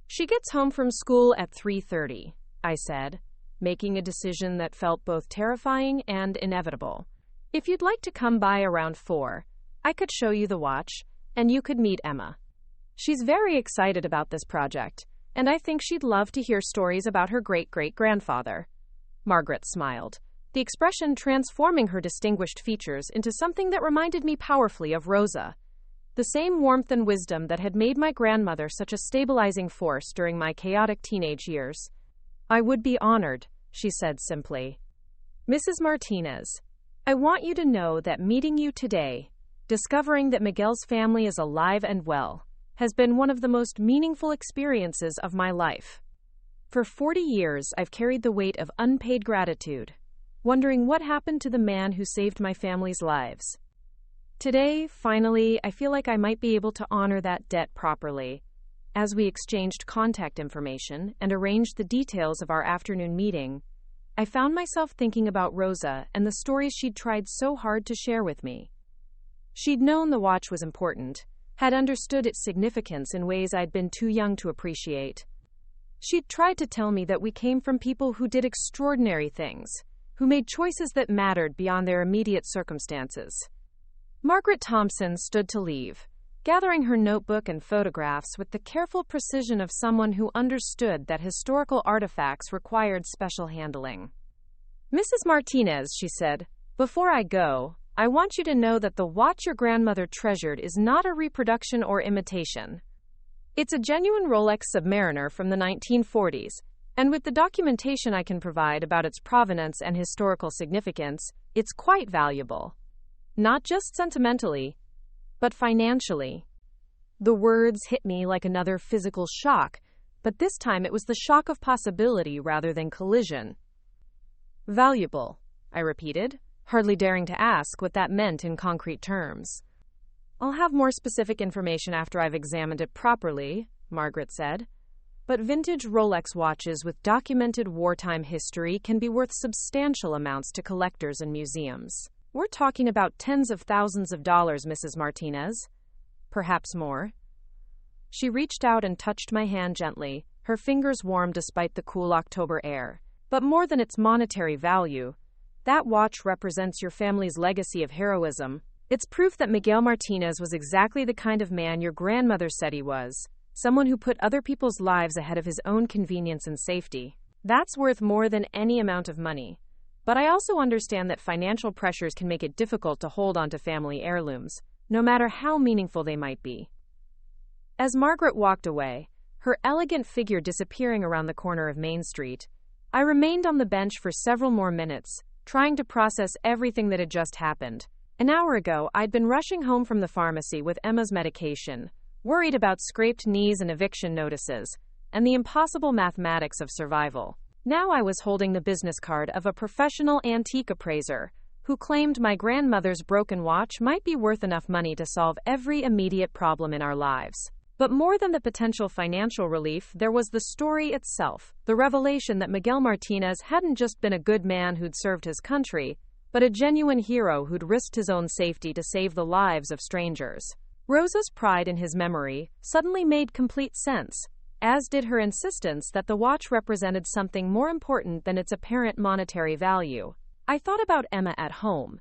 She gets home from school at 3:30, I said, making a decision that felt both terrifying and inevitable. If you'd like to come by around 4, I could show you the watch, and you could meet Emma. She's very excited about this project, and I think she'd love to hear stories about her great-great-grandfather. Margaret smiled, the expression transforming her distinguished features into something that reminded me powerfully of Rosa, the same warmth and wisdom that had made my grandmother such a stabilizing force during my chaotic teenage years. I would be honored, she said simply. Mrs. Martinez, I want you to know that meeting you today, discovering that Miguel's family is alive and well, has been one of the most meaningful experiences of my life. For 40 years, I've carried the weight of unpaid gratitude, wondering what happened to the man who saved my family's lives. Today, finally, I feel like I might be able to honor that debt properly. As we exchanged contact information and arranged the details of our afternoon meeting, I found myself thinking about Rosa and the stories she'd tried so hard to share with me. She'd known the watch was important, had understood its significance in ways I'd been too young to appreciate. She'd tried to tell me that we came from people who did extraordinary things, who made choices that mattered beyond their immediate circumstances. Margaret Thompson stood to leave, gathering her notebook and photographs with the careful precision of someone who understood that historical artifacts required special handling. Mrs. Martinez, she said, before I go, I want you to know that the watch your grandmother treasured is not a reproduction or imitation. It's a genuine Rolex Submariner from the 1940s, and with the documentation I can provide about its provenance and historical significance, it's quite valuable. Not just sentimentally, but financially. The words hit me like another physical shock, but this time it was the shock of possibility rather than collision. Valuable, I repeated, hardly daring to ask what that meant in concrete terms. I'll have more specific information after I've examined it properly, Margaret said. But vintage Rolex watches with documented wartime history can be worth substantial amounts to collectors and museums. We're talking about tens of thousands of dollars, Mrs. Martinez. Perhaps more. She reached out and touched my hand gently, her fingers warm despite the cool October air. But more than its monetary value, that watch represents your family's legacy of heroism. It's proof that Miguel Martinez was exactly the kind of man your grandmother said he was, someone who put other people's lives ahead of his own convenience and safety. That's worth more than any amount of money. But I also understand that financial pressures can make it difficult to hold on to family heirlooms, no matter how meaningful they might be. As Margaret walked away, her elegant figure disappearing around the corner of Main Street, I remained on the bench for several more minutes, trying to process everything that had just happened. An hour ago, I'd been rushing home from the pharmacy with Emma's medication, worried about scraped knees and eviction notices, and the impossible mathematics of survival. Now I was holding the business card of a professional antique appraiser, who claimed my grandmother's broken watch might be worth enough money to solve every immediate problem in our lives. But more than the potential financial relief, there was the story itself, the revelation that Miguel Martinez hadn't just been a good man who'd served his country, but a genuine hero who'd risked his own safety to save the lives of strangers. Rosa's pride in his memory suddenly made complete sense, as did her insistence that the watch represented something more important than its apparent monetary value. I thought about Emma at home,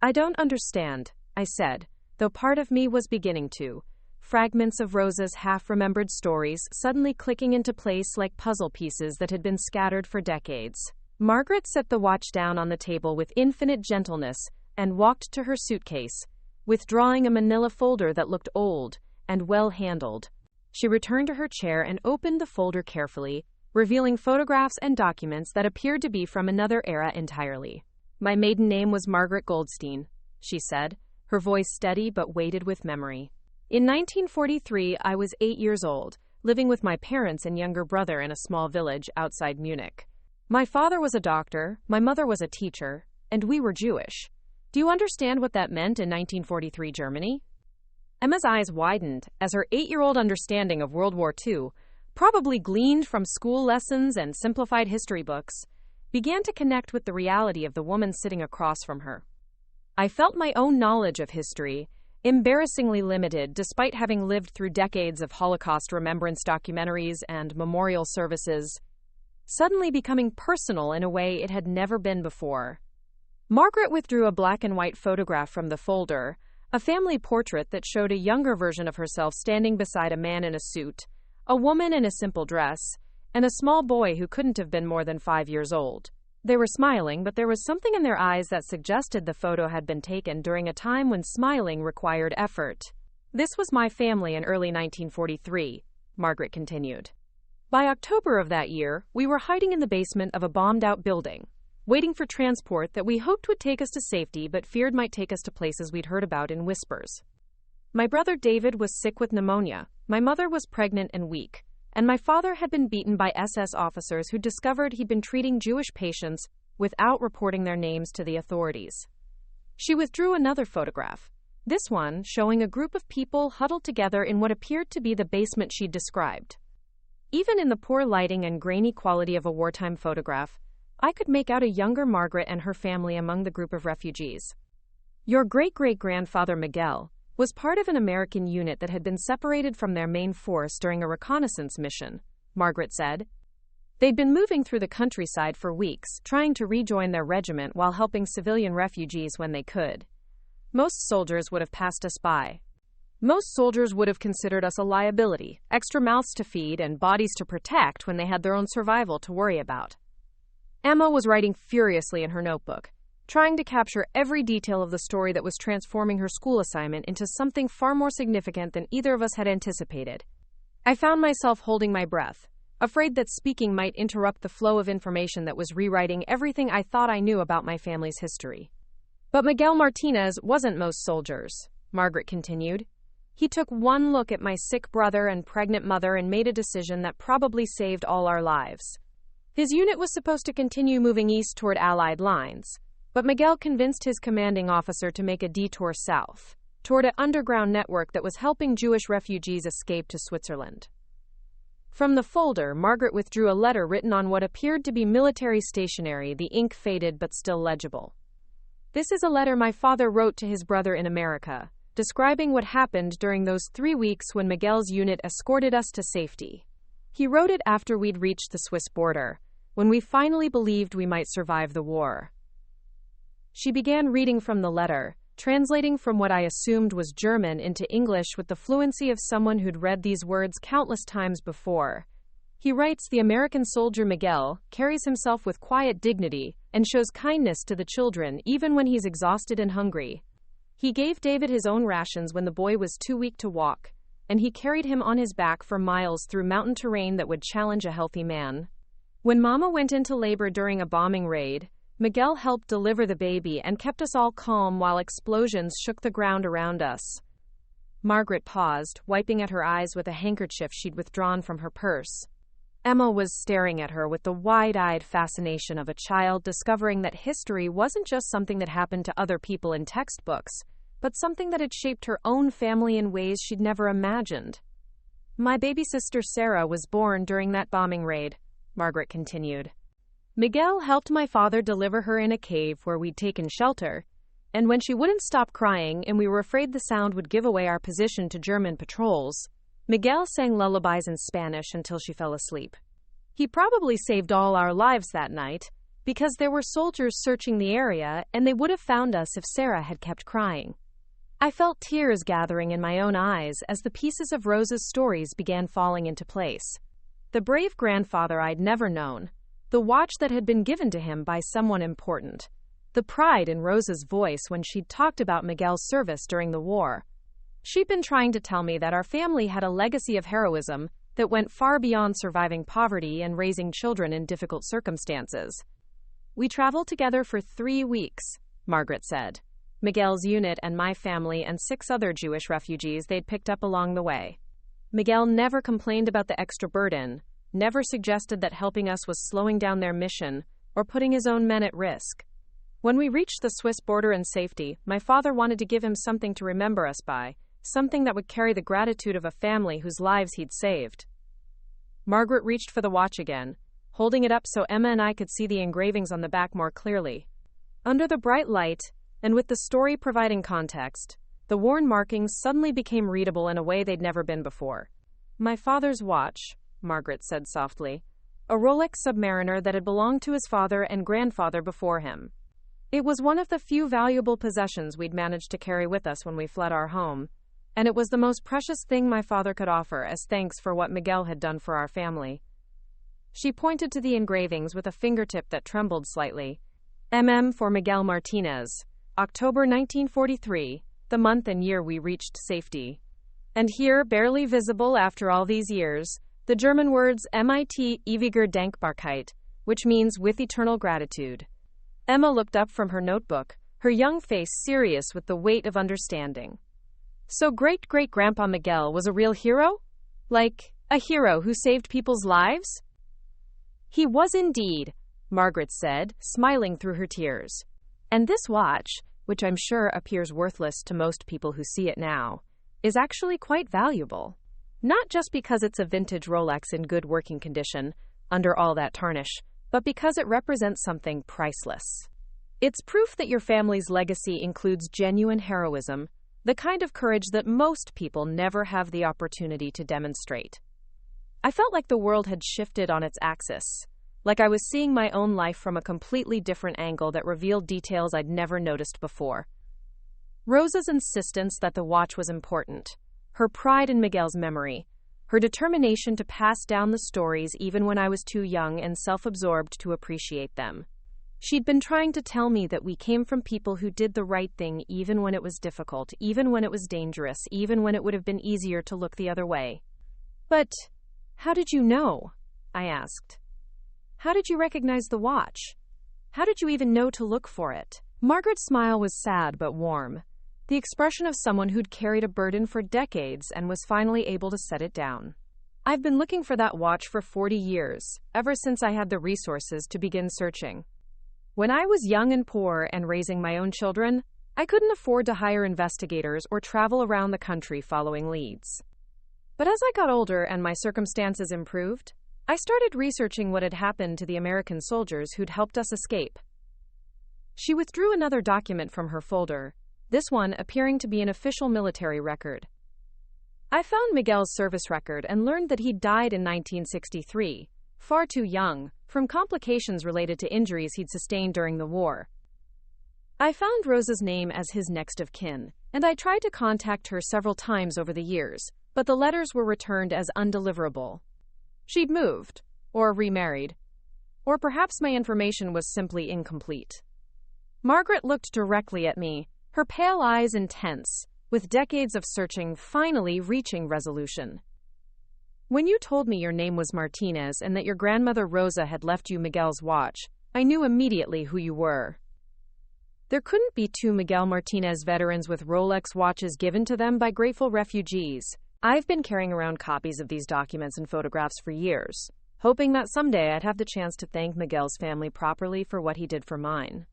I don't understand, I said, though part of me was beginning to. Fragments of Rosa's half-remembered stories suddenly clicking into place like puzzle pieces that had been scattered for decades. Margaret set the watch down on the table with infinite gentleness and walked to her suitcase, withdrawing a manila folder that looked old and well-handled. She returned to her chair and opened the folder carefully, revealing photographs and documents that appeared to be from another era entirely. My maiden name was Margaret Goldstein, she said, her voice steady but weighted with memory. In 1943, I was 8 years old, living with my parents and younger brother in a small village outside Munich. My father was a doctor, my mother was a teacher, and we were Jewish. Do you understand what that meant in 1943 Germany? Emma's eyes widened as her 8-year-old understanding of World War II, probably gleaned from school lessons and simplified history books, began to connect with the reality of the woman sitting across from her. I felt my own knowledge of history, embarrassingly limited despite having lived through decades of Holocaust remembrance documentaries and memorial services, suddenly becoming personal in a way it had never been before. Margaret withdrew a black and white photograph from the folder, a family portrait that showed a younger version of herself standing beside a man in a suit, a woman in a simple dress, and a small boy who couldn't have been more than 5 years old. They were smiling, but there was something in their eyes that suggested the photo had been taken during a time when smiling required effort. This was my family in early 1943, Margaret continued. By October of that year, we were hiding in the basement of a bombed-out building, waiting for transport that we hoped would take us to safety but feared might take us to places we'd heard about in whispers. My brother David was sick with pneumonia, my mother was pregnant and weak, and my father had been beaten by SS officers who discovered he'd been treating Jewish patients without reporting their names to the authorities. She withdrew another photograph, this one showing a group of people huddled together in what appeared to be the basement she'd described. Even in the poor lighting and grainy quality of a wartime photograph, I could make out a younger Margaret and her family among the group of refugees. Your great-great-grandfather Miguel was part of an American unit that had been separated from their main force during a reconnaissance mission, Margaret said. They'd been moving through the countryside for weeks, trying to rejoin their regiment while helping civilian refugees when they could. Most soldiers would have passed us by. Most soldiers would have considered us a liability, extra mouths to feed and bodies to protect when they had their own survival to worry about. Emma was writing furiously in her notebook, trying to capture every detail of the story that was transforming her school assignment into something far more significant than either of us had anticipated. I found myself holding my breath, afraid that speaking might interrupt the flow of information that was rewriting everything I thought I knew about my family's history. But Miguel Martinez wasn't most soldiers, Margaret continued. He took one look at my sick brother and pregnant mother and made a decision that probably saved all our lives. His unit was supposed to continue moving east toward Allied lines, but Miguel convinced his commanding officer to make a detour south, toward an underground network that was helping Jewish refugees escape to Switzerland. From the folder, Margaret withdrew a letter written on what appeared to be military stationery, the ink faded but still legible. This is a letter my father wrote to his brother in America, describing what happened during those 3 weeks when Miguel's unit escorted us to safety. He wrote it after we'd reached the Swiss border, when we finally believed we might survive the war. She began reading from the letter, translating from what I assumed was German into English with the fluency of someone who'd read these words countless times before. He writes, the American soldier Miguel carries himself with quiet dignity and shows kindness to the children even when he's exhausted and hungry. He gave David his own rations when the boy was too weak to walk, and he carried him on his back for miles through mountain terrain that would challenge a healthy man. When Mama went into labor during a bombing raid, Miguel helped deliver the baby and kept us all calm while explosions shook the ground around us. Margaret paused, wiping at her eyes with a handkerchief she'd withdrawn from her purse. Emma was staring at her with the wide-eyed fascination of a child discovering that history wasn't just something that happened to other people in textbooks, but something that had shaped her own family in ways she'd never imagined. My baby sister Sarah was born during that bombing raid, Margaret continued. Miguel helped my father deliver her in a cave where we'd taken shelter, and when she wouldn't stop crying and we were afraid the sound would give away our position to German patrols, Miguel sang lullabies in Spanish until she fell asleep. He probably saved all our lives that night, because there were soldiers searching the area and they would have found us if Sarah had kept crying. I felt tears gathering in my own eyes as the pieces of Rose's stories began falling into place. The brave grandfather I'd never known, the watch that had been given to him by someone important, the pride in Rose's voice when she'd talked about Miguel's service during the war. She'd been trying to tell me that our family had a legacy of heroism that went far beyond surviving poverty and raising children in difficult circumstances. We traveled together for 3 weeks, Margaret said. Miguel's unit and my family and 6 other Jewish refugees they'd picked up along the way. Miguel never complained about the extra burden, never suggested that helping us was slowing down their mission or putting his own men at risk. When we reached the Swiss border in safety, my father wanted to give him something to remember us by, something that would carry the gratitude of a family whose lives he'd saved. Margaret reached for the watch again, holding it up so Emma and I could see the engravings on the back more clearly. Under the bright light, and with the story providing context, the worn markings suddenly became readable in a way they'd never been before. My father's watch, Margaret said softly, a Rolex Submariner that had belonged to his father and grandfather before him. It was one of the few valuable possessions we'd managed to carry with us when we fled our home, and it was the most precious thing my father could offer as thanks for what Miguel had done for our family. She pointed to the engravings with a fingertip that trembled slightly. For Miguel Martinez, October 1943, the month and year we reached safety. And here, barely visible after all these years, the German words mit ewiger Dankbarkeit, which means with eternal gratitude. Emma looked up from her notebook, her young face serious with the weight of understanding. So great-great-grandpa Miguel was a real hero? Like, a hero who saved people's lives? He was indeed, Margaret said, smiling through her tears. And this watch, which I'm sure appears worthless to most people who see it now, is actually quite valuable. Not just because it's a vintage Rolex in good working condition, under all that tarnish, but because it represents something priceless. It's proof that your family's legacy includes genuine heroism, the kind of courage that most people never have the opportunity to demonstrate. I felt like the world had shifted on its axis, like I was seeing my own life from a completely different angle that revealed details I'd never noticed before. Rosa's insistence that the watch was important, her pride in Miguel's memory, her determination to pass down the stories even when I was too young and self-absorbed to appreciate them. She'd been trying to tell me that we came from people who did the right thing even when it was difficult, even when it was dangerous, even when it would have been easier to look the other way. But how did you know? I asked. How did you recognize the watch? How did you even know to look for it? Margaret's smile was sad but warm, the expression of someone who'd carried a burden for decades and was finally able to set it down. I've been looking for that watch for 40 years, ever since I had the resources to begin searching. When I was young and poor and raising my own children, I couldn't afford to hire investigators or travel around the country following leads. But as I got older and my circumstances improved, I started researching what had happened to the American soldiers who'd helped us escape. She withdrew another document from her folder, this one appearing to be an official military record. I found Miguel's service record and learned that he died in 1963, far too young, from complications related to injuries he'd sustained during the war. I found Rosa's name as his next of kin, and I tried to contact her several times over the years, but the letters were returned as undeliverable. She'd moved, or remarried, or perhaps my information was simply incomplete. Margaret looked directly at me, her pale eyes intense, with decades of searching finally reaching resolution. When you told me your name was Martinez and that your grandmother Rosa had left you Miguel's watch, I knew immediately who you were. There couldn't be 2 Miguel Martinez veterans with Rolex watches given to them by grateful refugees. I've been carrying around copies of these documents and photographs for years, hoping that someday I'd have the chance to thank Miguel's family properly for what he did for mine.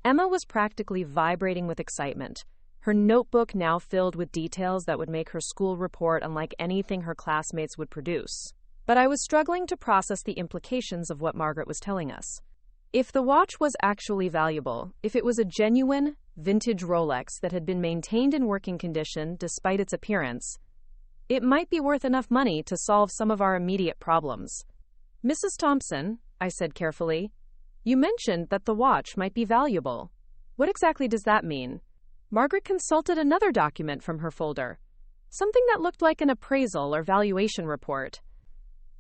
Emma was practically vibrating with excitement, her notebook now filled with details that would make her school report unlike anything her classmates would produce. But I was struggling to process the implications of what Margaret was telling us. If the watch was actually valuable, if it was a genuine, vintage Rolex that had been maintained in working condition despite its appearance, it might be worth enough money to solve some of our immediate problems. Mrs. Thompson, I said carefully, You mentioned that the watch might be valuable. What exactly does that mean? Margaret consulted another document from her folder. Something that looked like an appraisal or valuation report.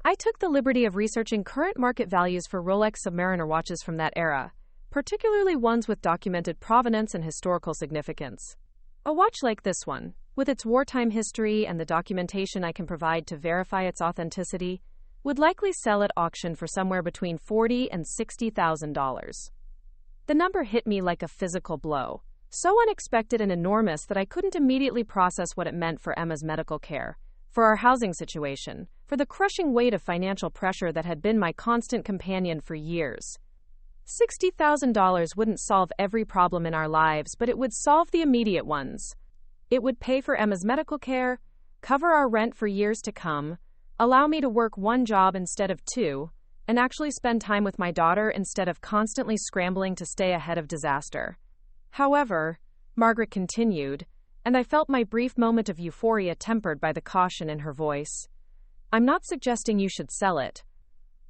I took the liberty of researching current market values for Rolex Submariner watches from that era, particularly ones with documented provenance and historical significance. A watch like this one, with its wartime history and the documentation I can provide to verify its authenticity, would likely sell at auction for somewhere between $40,000 and $60,000. The number hit me like a physical blow, so unexpected and enormous that I couldn't immediately process what it meant for Emma's medical care, for our housing situation, for the crushing weight of financial pressure that had been my constant companion for years. $60,000 wouldn't solve every problem in our lives, but it would solve the immediate ones. It would pay for Emma's medical care, cover our rent for years to come, allow me to work one job instead of two, and actually spend time with my daughter instead of constantly scrambling to stay ahead of disaster. However, Margaret continued, and I felt my brief moment of euphoria tempered by the caution in her voice. I'm not suggesting you should sell it.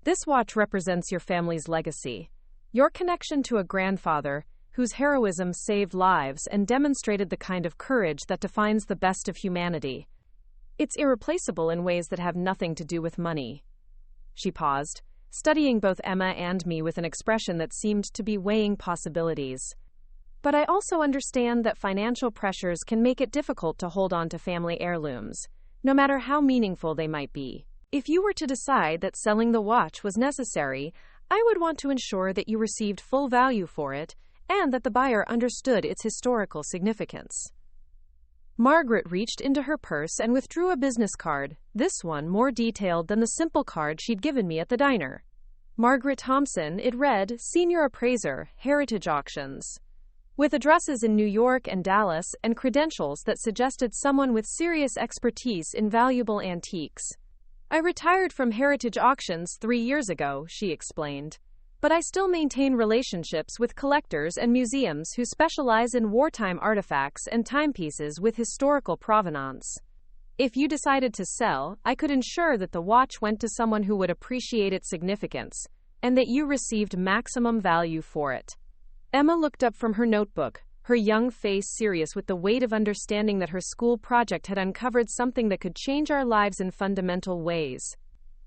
This watch represents your family's legacy, your connection to a grandfather whose heroism saved lives and demonstrated the kind of courage that defines the best of humanity. It's irreplaceable in ways that have nothing to do with money. She paused, studying both Emma and me with an expression that seemed to be weighing possibilities. But I also understand that financial pressures can make it difficult to hold on to family heirlooms, no matter how meaningful they might be. If you were to decide that selling the watch was necessary, I would want to ensure that you received full value for it and that the buyer understood its historical significance. Margaret reached into her purse and withdrew a business card, this one more detailed than the simple card she'd given me at the diner. Margaret Thompson, it read, Senior Appraiser, Heritage Auctions, with addresses in New York and Dallas and credentials that suggested someone with serious expertise in valuable antiques. I retired from Heritage Auctions 3 years ago, she explained. But I still maintain relationships with collectors and museums who specialize in wartime artifacts and timepieces with historical provenance. If you decided to sell, I could ensure that the watch went to someone who would appreciate its significance, and that you received maximum value for it. Emma looked up from her notebook, her young face serious with the weight of understanding that her school project had uncovered something that could change our lives in fundamental ways.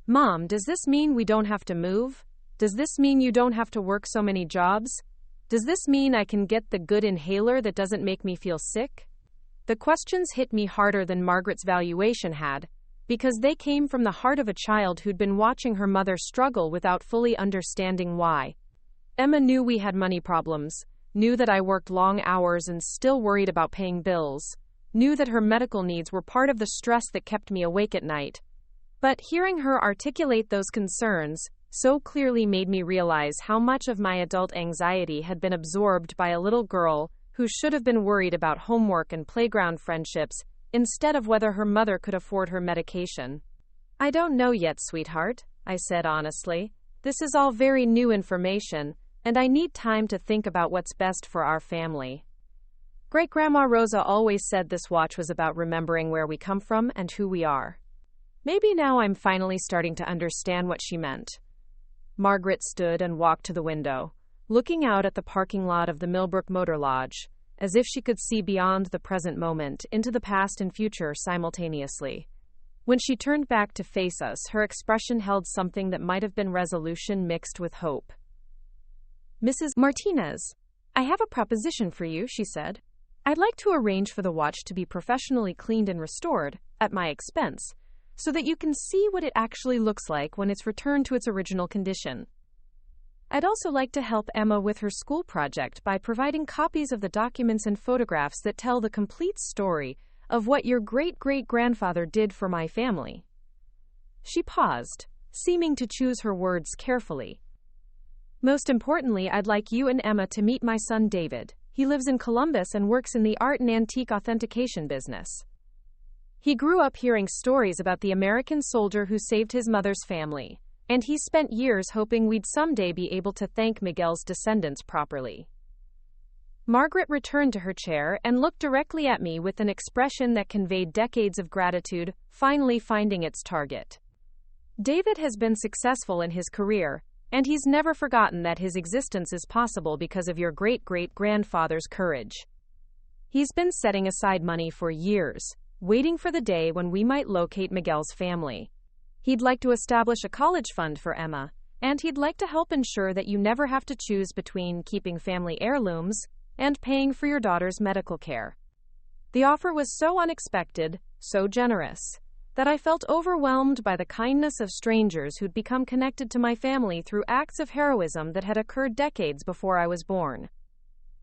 Mom, does this mean we don't have to move? Does this mean you don't have to work so many jobs? Does this mean I can get the good inhaler that doesn't make me feel sick? The questions hit me harder than Margaret's valuation had, because they came from the heart of a child who'd been watching her mother struggle without fully understanding why. Emma knew we had money problems, knew that I worked long hours and still worried about paying bills, knew that her medical needs were part of the stress that kept me awake at night. But hearing her articulate those concerns so clearly made me realize how much of my adult anxiety had been absorbed by a little girl who should have been worried about homework and playground friendships instead of whether her mother could afford her medication. I don't know yet, sweetheart, I said honestly. This is all very new information, and I need time to think about what's best for our family. Great-Grandma Rosa always said this watch was about remembering where we come from and who we are. Maybe now I'm finally starting to understand what she meant. Margaret stood and walked to the window, looking out at the parking lot of the Millbrook Motor Lodge, as if she could see beyond the present moment into the past and future simultaneously. When she turned back to face us, her expression held something that might have been resolution mixed with hope. Mrs. Martinez, I have a proposition for you, she said. I'd like to arrange for the watch to be professionally cleaned and restored, at my expense, so that you can see what it actually looks like when it's returned to its original condition. I'd also like to help Emma with her school project by providing copies of the documents and photographs that tell the complete story of what your great-great-grandfather did for my family. She paused, seeming to choose her words carefully. Most importantly, I'd like you and Emma to meet my son David. He lives in Columbus and works in the art and antique authentication business. He grew up hearing stories about the American soldier who saved his mother's family, and he spent years hoping we'd someday be able to thank Miguel's descendants properly. Margaret returned to her chair and looked directly at me with an expression that conveyed decades of gratitude, finally finding its target. David has been successful in his career, And he's never forgotten that his existence is possible because of your great-great-grandfather's courage. He's been setting aside money for years, waiting for the day when we might locate Miguel's family. He'd like to establish a college fund for Emma, and he'd like to help ensure that you never have to choose between keeping family heirlooms and paying for your daughter's medical care. The offer was so unexpected, so generous, that I felt overwhelmed by the kindness of strangers who'd become connected to my family through acts of heroism that had occurred decades before I was born.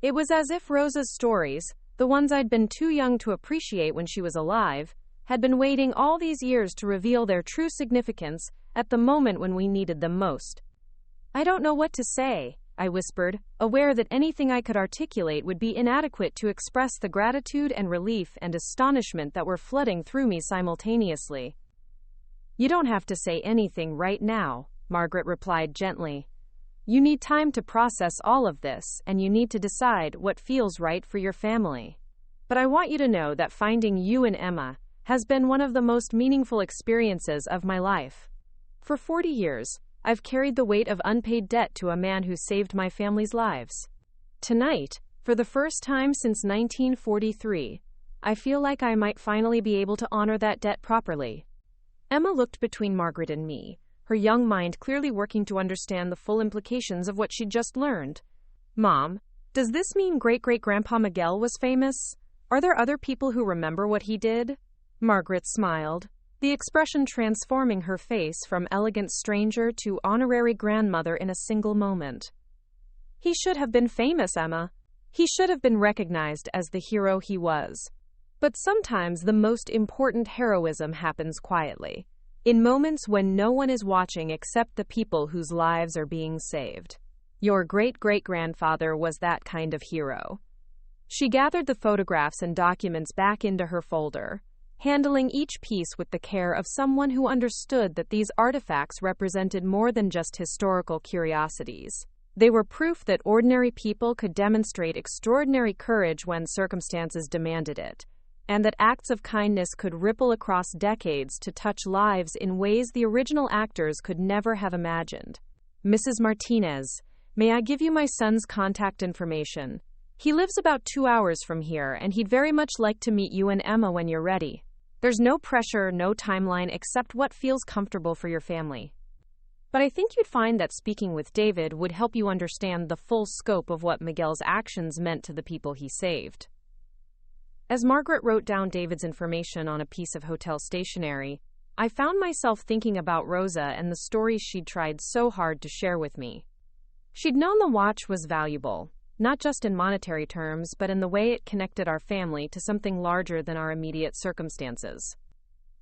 It was as if Rosa's stories, the ones I'd been too young to appreciate when she was alive, had been waiting all these years to reveal their true significance at the moment when we needed them most. "I don't know what to say," I whispered, aware that anything I could articulate would be inadequate to express the gratitude and relief and astonishment that were flooding through me simultaneously. "You don't have to say anything right now," Margaret replied gently. "You need time to process all of this, and you need to decide what feels right for your family. But I want you to know that finding you and Emma has been one of the most meaningful experiences of my life. For 40 years, I've carried the weight of unpaid debt to a man who saved my family's lives. Tonight, for the first time since 1943, I feel like I might finally be able to honor that debt properly." Emma looked between Margaret and me, her young mind clearly working to understand the full implications of what she'd just learned. "Mom, does this mean great-great-grandpa Miguel was famous? Are there other people who remember what he did?" Margaret smiled, the expression transforming her face from elegant stranger to honorary grandmother in a single moment. "He should have been famous, Emma. He should have been recognized as the hero he was. But sometimes the most important heroism happens quietly, in moments when no one is watching except the people whose lives are being saved. Your great-great-grandfather was that kind of hero." She gathered the photographs and documents back into her folder, handling each piece with the care of someone who understood that these artifacts represented more than just historical curiosities. They were proof that ordinary people could demonstrate extraordinary courage when circumstances demanded it, and that acts of kindness could ripple across decades to touch lives in ways the original actors could never have imagined. "Mrs. Martinez, may I give you my son's contact information? He lives about 2 hours from here, and he'd very much like to meet you and Emma when you're ready. There's no pressure, no timeline, except what feels comfortable for your family. But I think you'd find that speaking with David would help you understand the full scope of what Miguel's actions meant to the people he saved." As Margaret wrote down David's information on a piece of hotel stationery, I found myself thinking about Rosa and the stories she'd tried so hard to share with me. She'd known the watch was valuable, not just in monetary terms, but in the way it connected our family to something larger than our immediate circumstances.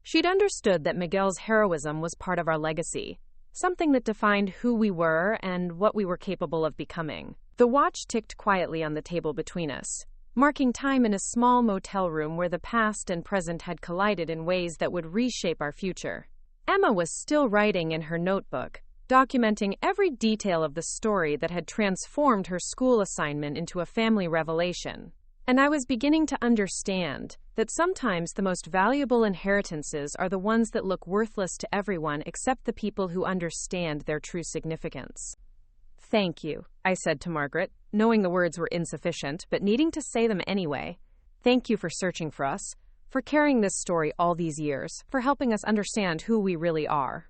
She'd understood that Miguel's heroism was part of our legacy, something that defined who we were and what we were capable of becoming. The watch ticked quietly on the table between us, marking time in a small motel room where the past and present had collided in ways that would reshape our future. Emma was still writing in her notebook, documenting every detail of the story that had transformed her school assignment into a family revelation. And I was beginning to understand that sometimes the most valuable inheritances are the ones that look worthless to everyone except the people who understand their true significance. "Thank you," I said to Margaret, knowing the words were insufficient, but needing to say them anyway. "Thank you for searching for us, for carrying this story all these years, for helping us understand who we really are."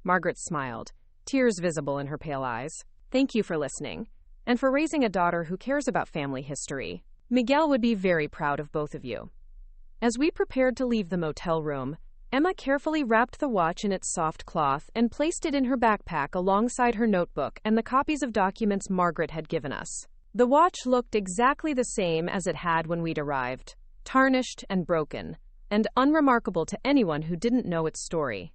Margaret smiled, tears visible in her pale eyes. "Thank you for listening, and for raising a daughter who cares about family history. Miguel would be very proud of both of you." As we prepared to leave the motel room, Emma carefully wrapped the watch in its soft cloth and placed it in her backpack alongside her notebook and the copies of documents Margaret had given us. The watch looked exactly the same as it had when we'd arrived, tarnished and broken, and unremarkable to anyone who didn't know its story.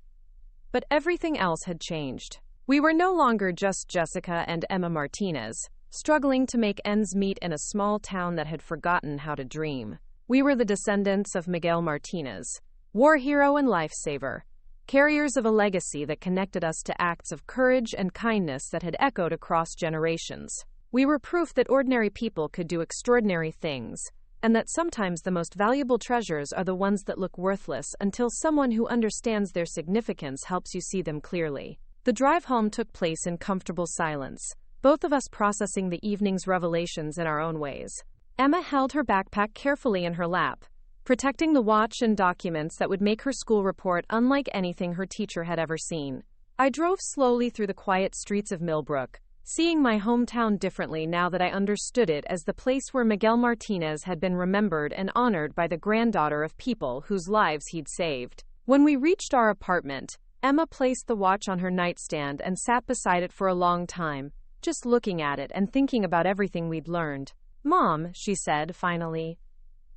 But everything else had changed. We were no longer just Jessica and Emma Martinez, struggling to make ends meet in a small town that had forgotten how to dream. We were the descendants of Miguel Martinez, war hero and lifesaver, carriers of a legacy that connected us to acts of courage and kindness that had echoed across generations. We were proof that ordinary people could do extraordinary things, and that sometimes the most valuable treasures are the ones that look worthless until someone who understands their significance helps you see them clearly. The drive home took place in comfortable silence, both of us processing the evening's revelations in our own ways. Emma held her backpack carefully in her lap, protecting the watch and documents that would make her school report unlike anything her teacher had ever seen. I drove slowly through the quiet streets of Millbrook, seeing my hometown differently now that I understood it as the place where Miguel Martinez had been remembered and honored by the granddaughter of people whose lives he'd saved. When we reached our apartment, Emma placed the watch on her nightstand and sat beside it for a long time, just looking at it and thinking about everything we'd learned. "Mom," she said, finally,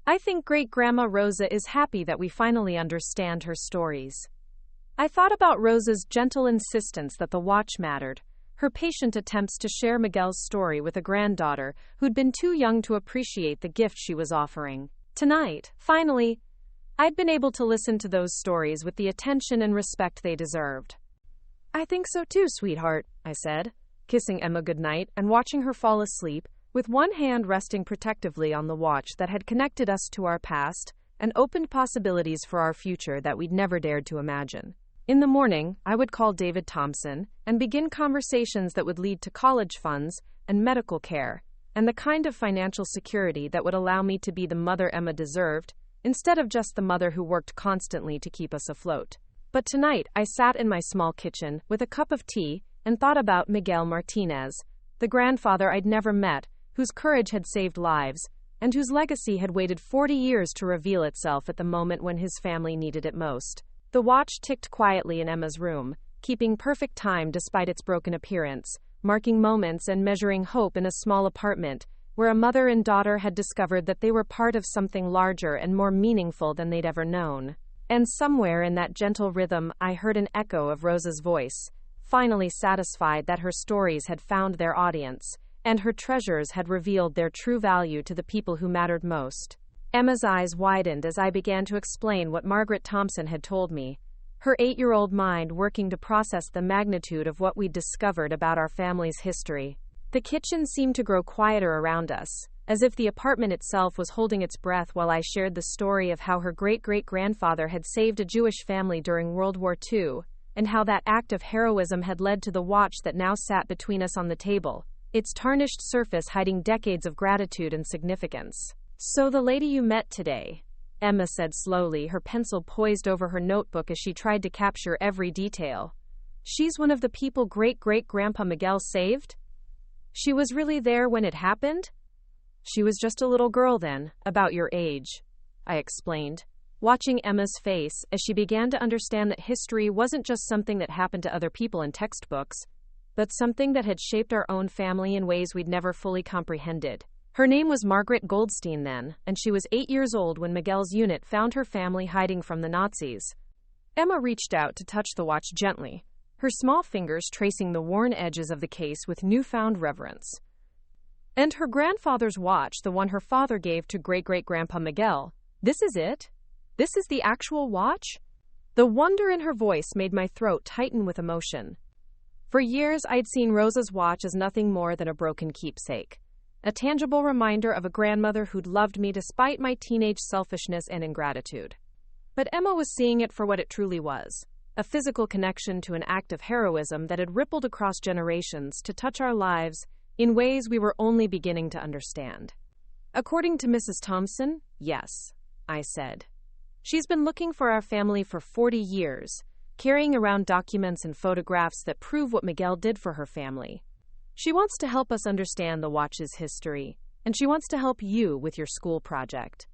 "I think Great-Grandma Rosa is happy that we finally understand her stories." I thought about Rosa's gentle insistence that the watch mattered, her patient attempts to share Miguel's story with a granddaughter who'd been too young to appreciate the gift she was offering. Tonight, finally, I'd been able to listen to those stories with the attention and respect they deserved. "I think so too, sweetheart," I said, kissing Emma goodnight and watching her fall asleep, with one hand resting protectively on the watch that had connected us to our past and opened possibilities for our future that we'd never dared to imagine. In the morning, I would call David Thompson and begin conversations that would lead to college funds and medical care, and the kind of financial security that would allow me to be the mother Emma deserved, instead of just the mother who worked constantly to keep us afloat. But tonight, I sat in my small kitchen with a cup of tea and thought about Miguel Martinez, the grandfather I'd never met, whose courage had saved lives, and whose legacy had waited 40 years to reveal itself at the moment when his family needed it most. The watch ticked quietly in Emma's room, keeping perfect time despite its broken appearance, marking moments and measuring hope in a small apartment, where a mother and daughter had discovered that they were part of something larger and more meaningful than they'd ever known. And somewhere in that gentle rhythm, I heard an echo of Rosa's voice, finally satisfied that her stories had found their audience, and her treasures had revealed their true value to the people who mattered most. Emma's eyes widened as I began to explain what Margaret Thompson had told me, her 8-year-old mind working to process the magnitude of what we'd discovered about our family's history. The kitchen seemed to grow quieter around us, as if the apartment itself was holding its breath while I shared the story of how her great-great-grandfather had saved a Jewish family during World War II, and how that act of heroism had led to the watch that now sat between us on the table, its tarnished surface hiding decades of gratitude and significance. "So the lady you met today," Emma said slowly, her pencil poised over her notebook as she tried to capture every detail. "She's one of the people great-great-grandpa Miguel saved? She was really there when it happened?" "She was just a little girl then, about your age," I explained, watching Emma's face as she began to understand that history wasn't just something that happened to other people in textbooks, but something that had shaped our own family in ways we'd never fully comprehended. Her name was Margaret Goldstein then, and she was 8 years old when Miguel's unit found her family hiding from the Nazis. Emma reached out to touch the watch gently, her small fingers tracing the worn edges of the case with newfound reverence. "And her grandfather's watch, the one her father gave to great-great-grandpa Miguel, this is it? This is the actual watch?" The wonder in her voice made my throat tighten with emotion. For years, I'd seen Rosa's watch as nothing more than a broken keepsake, a tangible reminder of a grandmother who'd loved me despite my teenage selfishness and ingratitude. But Emma was seeing it for what it truly was, a physical connection to an act of heroism that had rippled across generations to touch our lives in ways we were only beginning to understand. "According to Mrs. Thompson, yes," I said. "She's been looking for our family for 40 years, carrying around documents and photographs that prove what Miguel did for her family. She wants to help us understand the watch's history, and she wants to help you with your school project."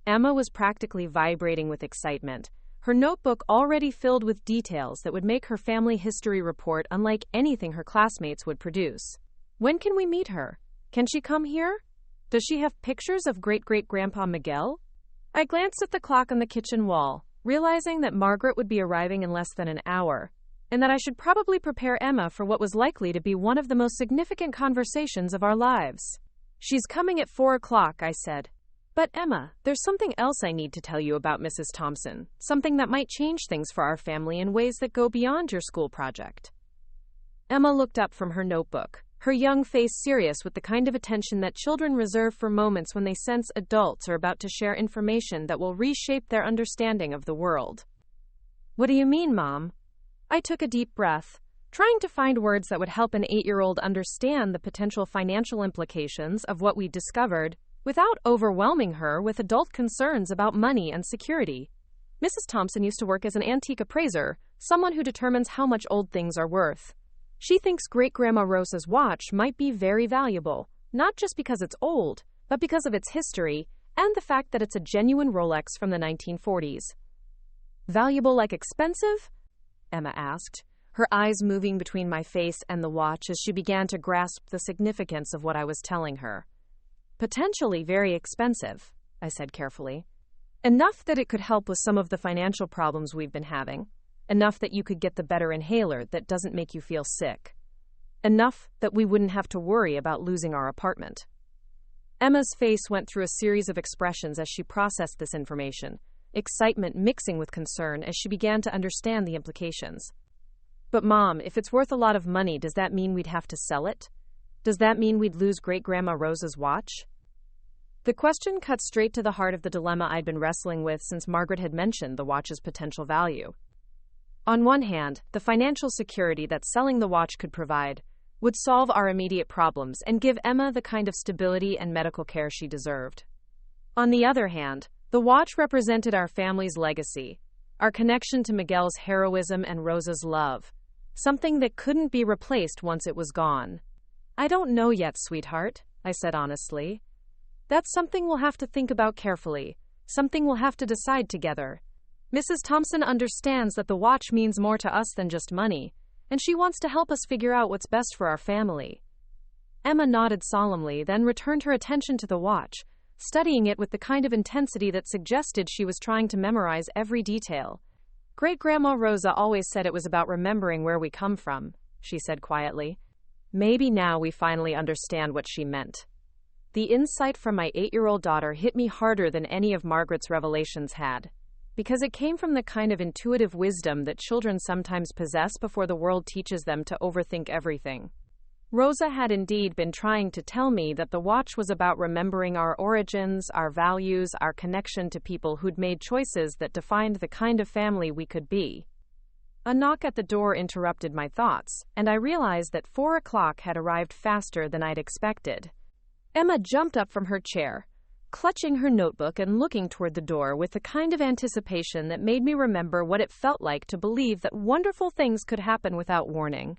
Emma was practically vibrating with excitement, her notebook already filled with details that would make her family history report unlike anything her classmates would produce. "When can we meet her? Can she come here? Does she have pictures of great-great-grandpa Miguel?" I glanced at the clock on the kitchen wall, realizing that Margaret would be arriving in less than an hour, and that I should probably prepare Emma for what was likely to be one of the most significant conversations of our lives. "She's coming at 4 o'clock, I said. "But Emma, there's something else I need to tell you about Mrs. Thompson, something that might change things for our family in ways that go beyond your school project." Emma looked up from her notebook, her young face serious with the kind of attention that children reserve for moments when they sense adults are about to share information that will reshape their understanding of the world. "What do you mean, Mom?" I took a deep breath, trying to find words that would help an 8-year-old understand the potential financial implications of what we'd discovered without overwhelming her with adult concerns about money and security. Mrs. Thompson used to work as an antique appraiser, someone who determines how much old things are worth. She thinks Great-Grandma Rosa's watch might be very valuable, not just because it's old, but because of its history and the fact that it's a genuine Rolex from the 1940s. Valuable like expensive? Emma asked, her eyes moving between my face and the watch as she began to grasp the significance of what I was telling her. Potentially very expensive, I said carefully. Enough that it could help with some of the financial problems we've been having. Enough that you could get the better inhaler that doesn't make you feel sick. Enough that we wouldn't have to worry about losing our apartment. Emma's face went through a series of expressions as she processed this information, excitement mixing with concern as she began to understand the implications. But Mom, if it's worth a lot of money, does that mean we'd have to sell it? Does that mean we'd lose Great-Grandma Rosa's watch? The question cut straight to the heart of the dilemma I'd been wrestling with since Margaret had mentioned the watch's potential value. On one hand, the financial security that selling the watch could provide would solve our immediate problems and give Emma the kind of stability and medical care she deserved. On the other hand, the watch represented our family's legacy, our connection to Miguel's heroism and Rosa's love, something that couldn't be replaced once it was gone. I don't know yet, sweetheart, I said honestly. That's something we'll have to think about carefully, something we'll have to decide together. Mrs. Thompson understands that the watch means more to us than just money, and she wants to help us figure out what's best for our family. Emma nodded solemnly, then returned her attention to the watch, studying it with the kind of intensity that suggested she was trying to memorize every detail. Great-Grandma Rosa always said it was about remembering where we come from, she said quietly. Maybe now we finally understand what she meant. The insight from my 8-year-old daughter hit me harder than any of Margaret's revelations had, because it came from the kind of intuitive wisdom that children sometimes possess before the world teaches them to overthink everything. Rosa had indeed been trying to tell me that the watch was about remembering our origins, our values, our connection to people who'd made choices that defined the kind of family we could be. A knock at the door interrupted my thoughts, and I realized that 4 o'clock had arrived faster than I'd expected. Emma jumped up from her chair, clutching her notebook and looking toward the door with the kind of anticipation that made me remember what it felt like to believe that wonderful things could happen without warning.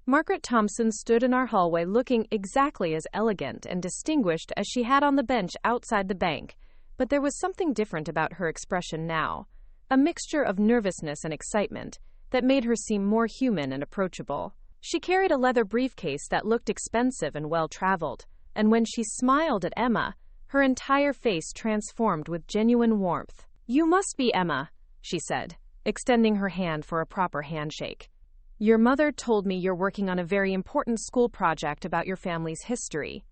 Margaret Thompson stood in our hallway looking exactly as elegant and distinguished as she had on the bench outside the bank, but there was something different about her expression now, a mixture of nervousness and excitement that made her seem more human and approachable. She carried a leather briefcase that looked expensive and well-traveled, and when she smiled at Emma, her entire face transformed with genuine warmth. "You must be Emma," she said, extending her hand for a proper handshake. "Your mother told me you're working on a very important school project about your family's history."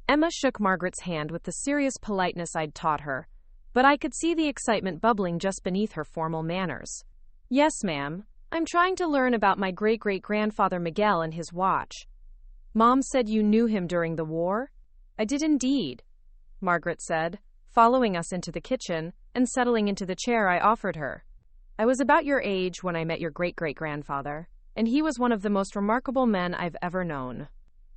Emma shook Margaret's hand with the serious politeness I'd taught her, but I could see the excitement bubbling just beneath her formal manners. "Yes, ma'am. I'm trying to learn about my great-great-grandfather Miguel and his watch." "Mom said you knew him during the war?" "I did indeed," Margaret said, following us into the kitchen and settling into the chair I offered her. "I was about your age when I met your great-great-grandfather, and he was one of the most remarkable men I've ever known.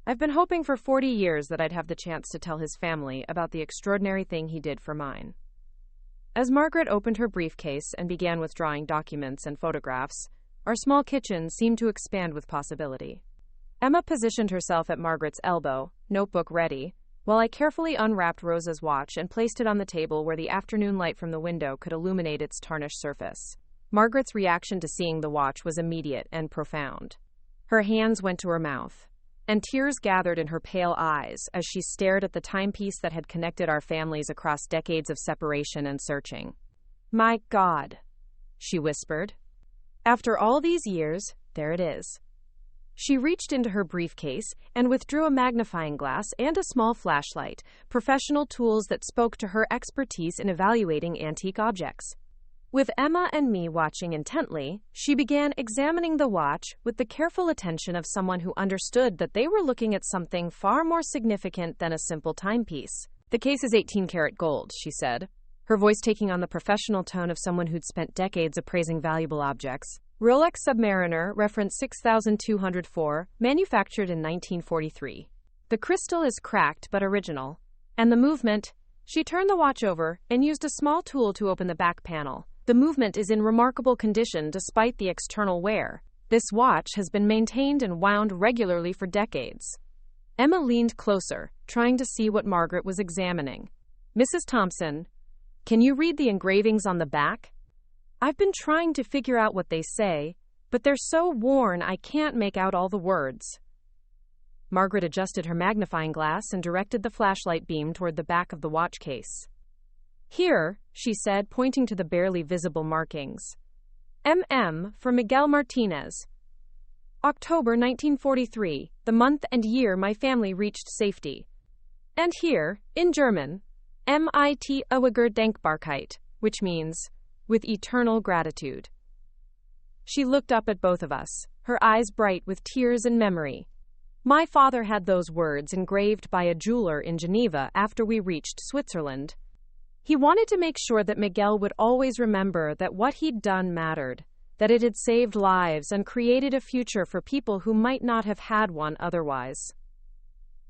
I've been hoping for 40 years that I'd have the chance to tell his family about the extraordinary thing he did for mine." As Margaret opened her briefcase and began withdrawing documents and photographs, our small kitchen seemed to expand with possibility. Emma positioned herself at Margaret's elbow, notebook ready, while I carefully unwrapped Rosa's watch and placed it on the table where the afternoon light from the window could illuminate its tarnished surface. Margaret's reaction to seeing the watch was immediate and profound. Her hands went to her mouth, and tears gathered in her pale eyes as she stared at the timepiece that had connected our families across decades of separation and searching. "My God," she whispered. "After all these years, there it is." She reached into her briefcase and withdrew a magnifying glass and a small flashlight, professional tools that spoke to her expertise in evaluating antique objects. With Emma and me watching intently, she began examining the watch with the careful attention of someone who understood that they were looking at something far more significant than a simple timepiece. "The case is 18-karat gold," she said, her voice taking on the professional tone of someone who'd spent decades appraising valuable objects. Rolex Submariner, reference 6204, manufactured in 1943. The crystal is cracked but original. And the movement? She turned the watch over and used a small tool to open the back panel. The movement is in remarkable condition despite the external wear. This watch has been maintained and wound regularly for decades. Emma leaned closer, trying to see what Margaret was examining. Mrs. Thompson, can you read the engravings on the back? I've been trying to figure out what they say, but they're so worn I can't make out all the words. Margaret adjusted her magnifying glass and directed the flashlight beam toward the back of the watch case. Here, she said, pointing to the barely visible markings. MM for Miguel Martinez. October 1943, the month and year my family reached safety. And here, in German, mit ewiger Dankbarkeit, which means, with eternal gratitude. She looked up at both of us, her eyes bright with tears and memory. My father had those words engraved by a jeweler in Geneva after we reached Switzerland. He wanted to make sure that Miguel would always remember that what he'd done mattered, that it had saved lives and created a future for people who might not have had one otherwise.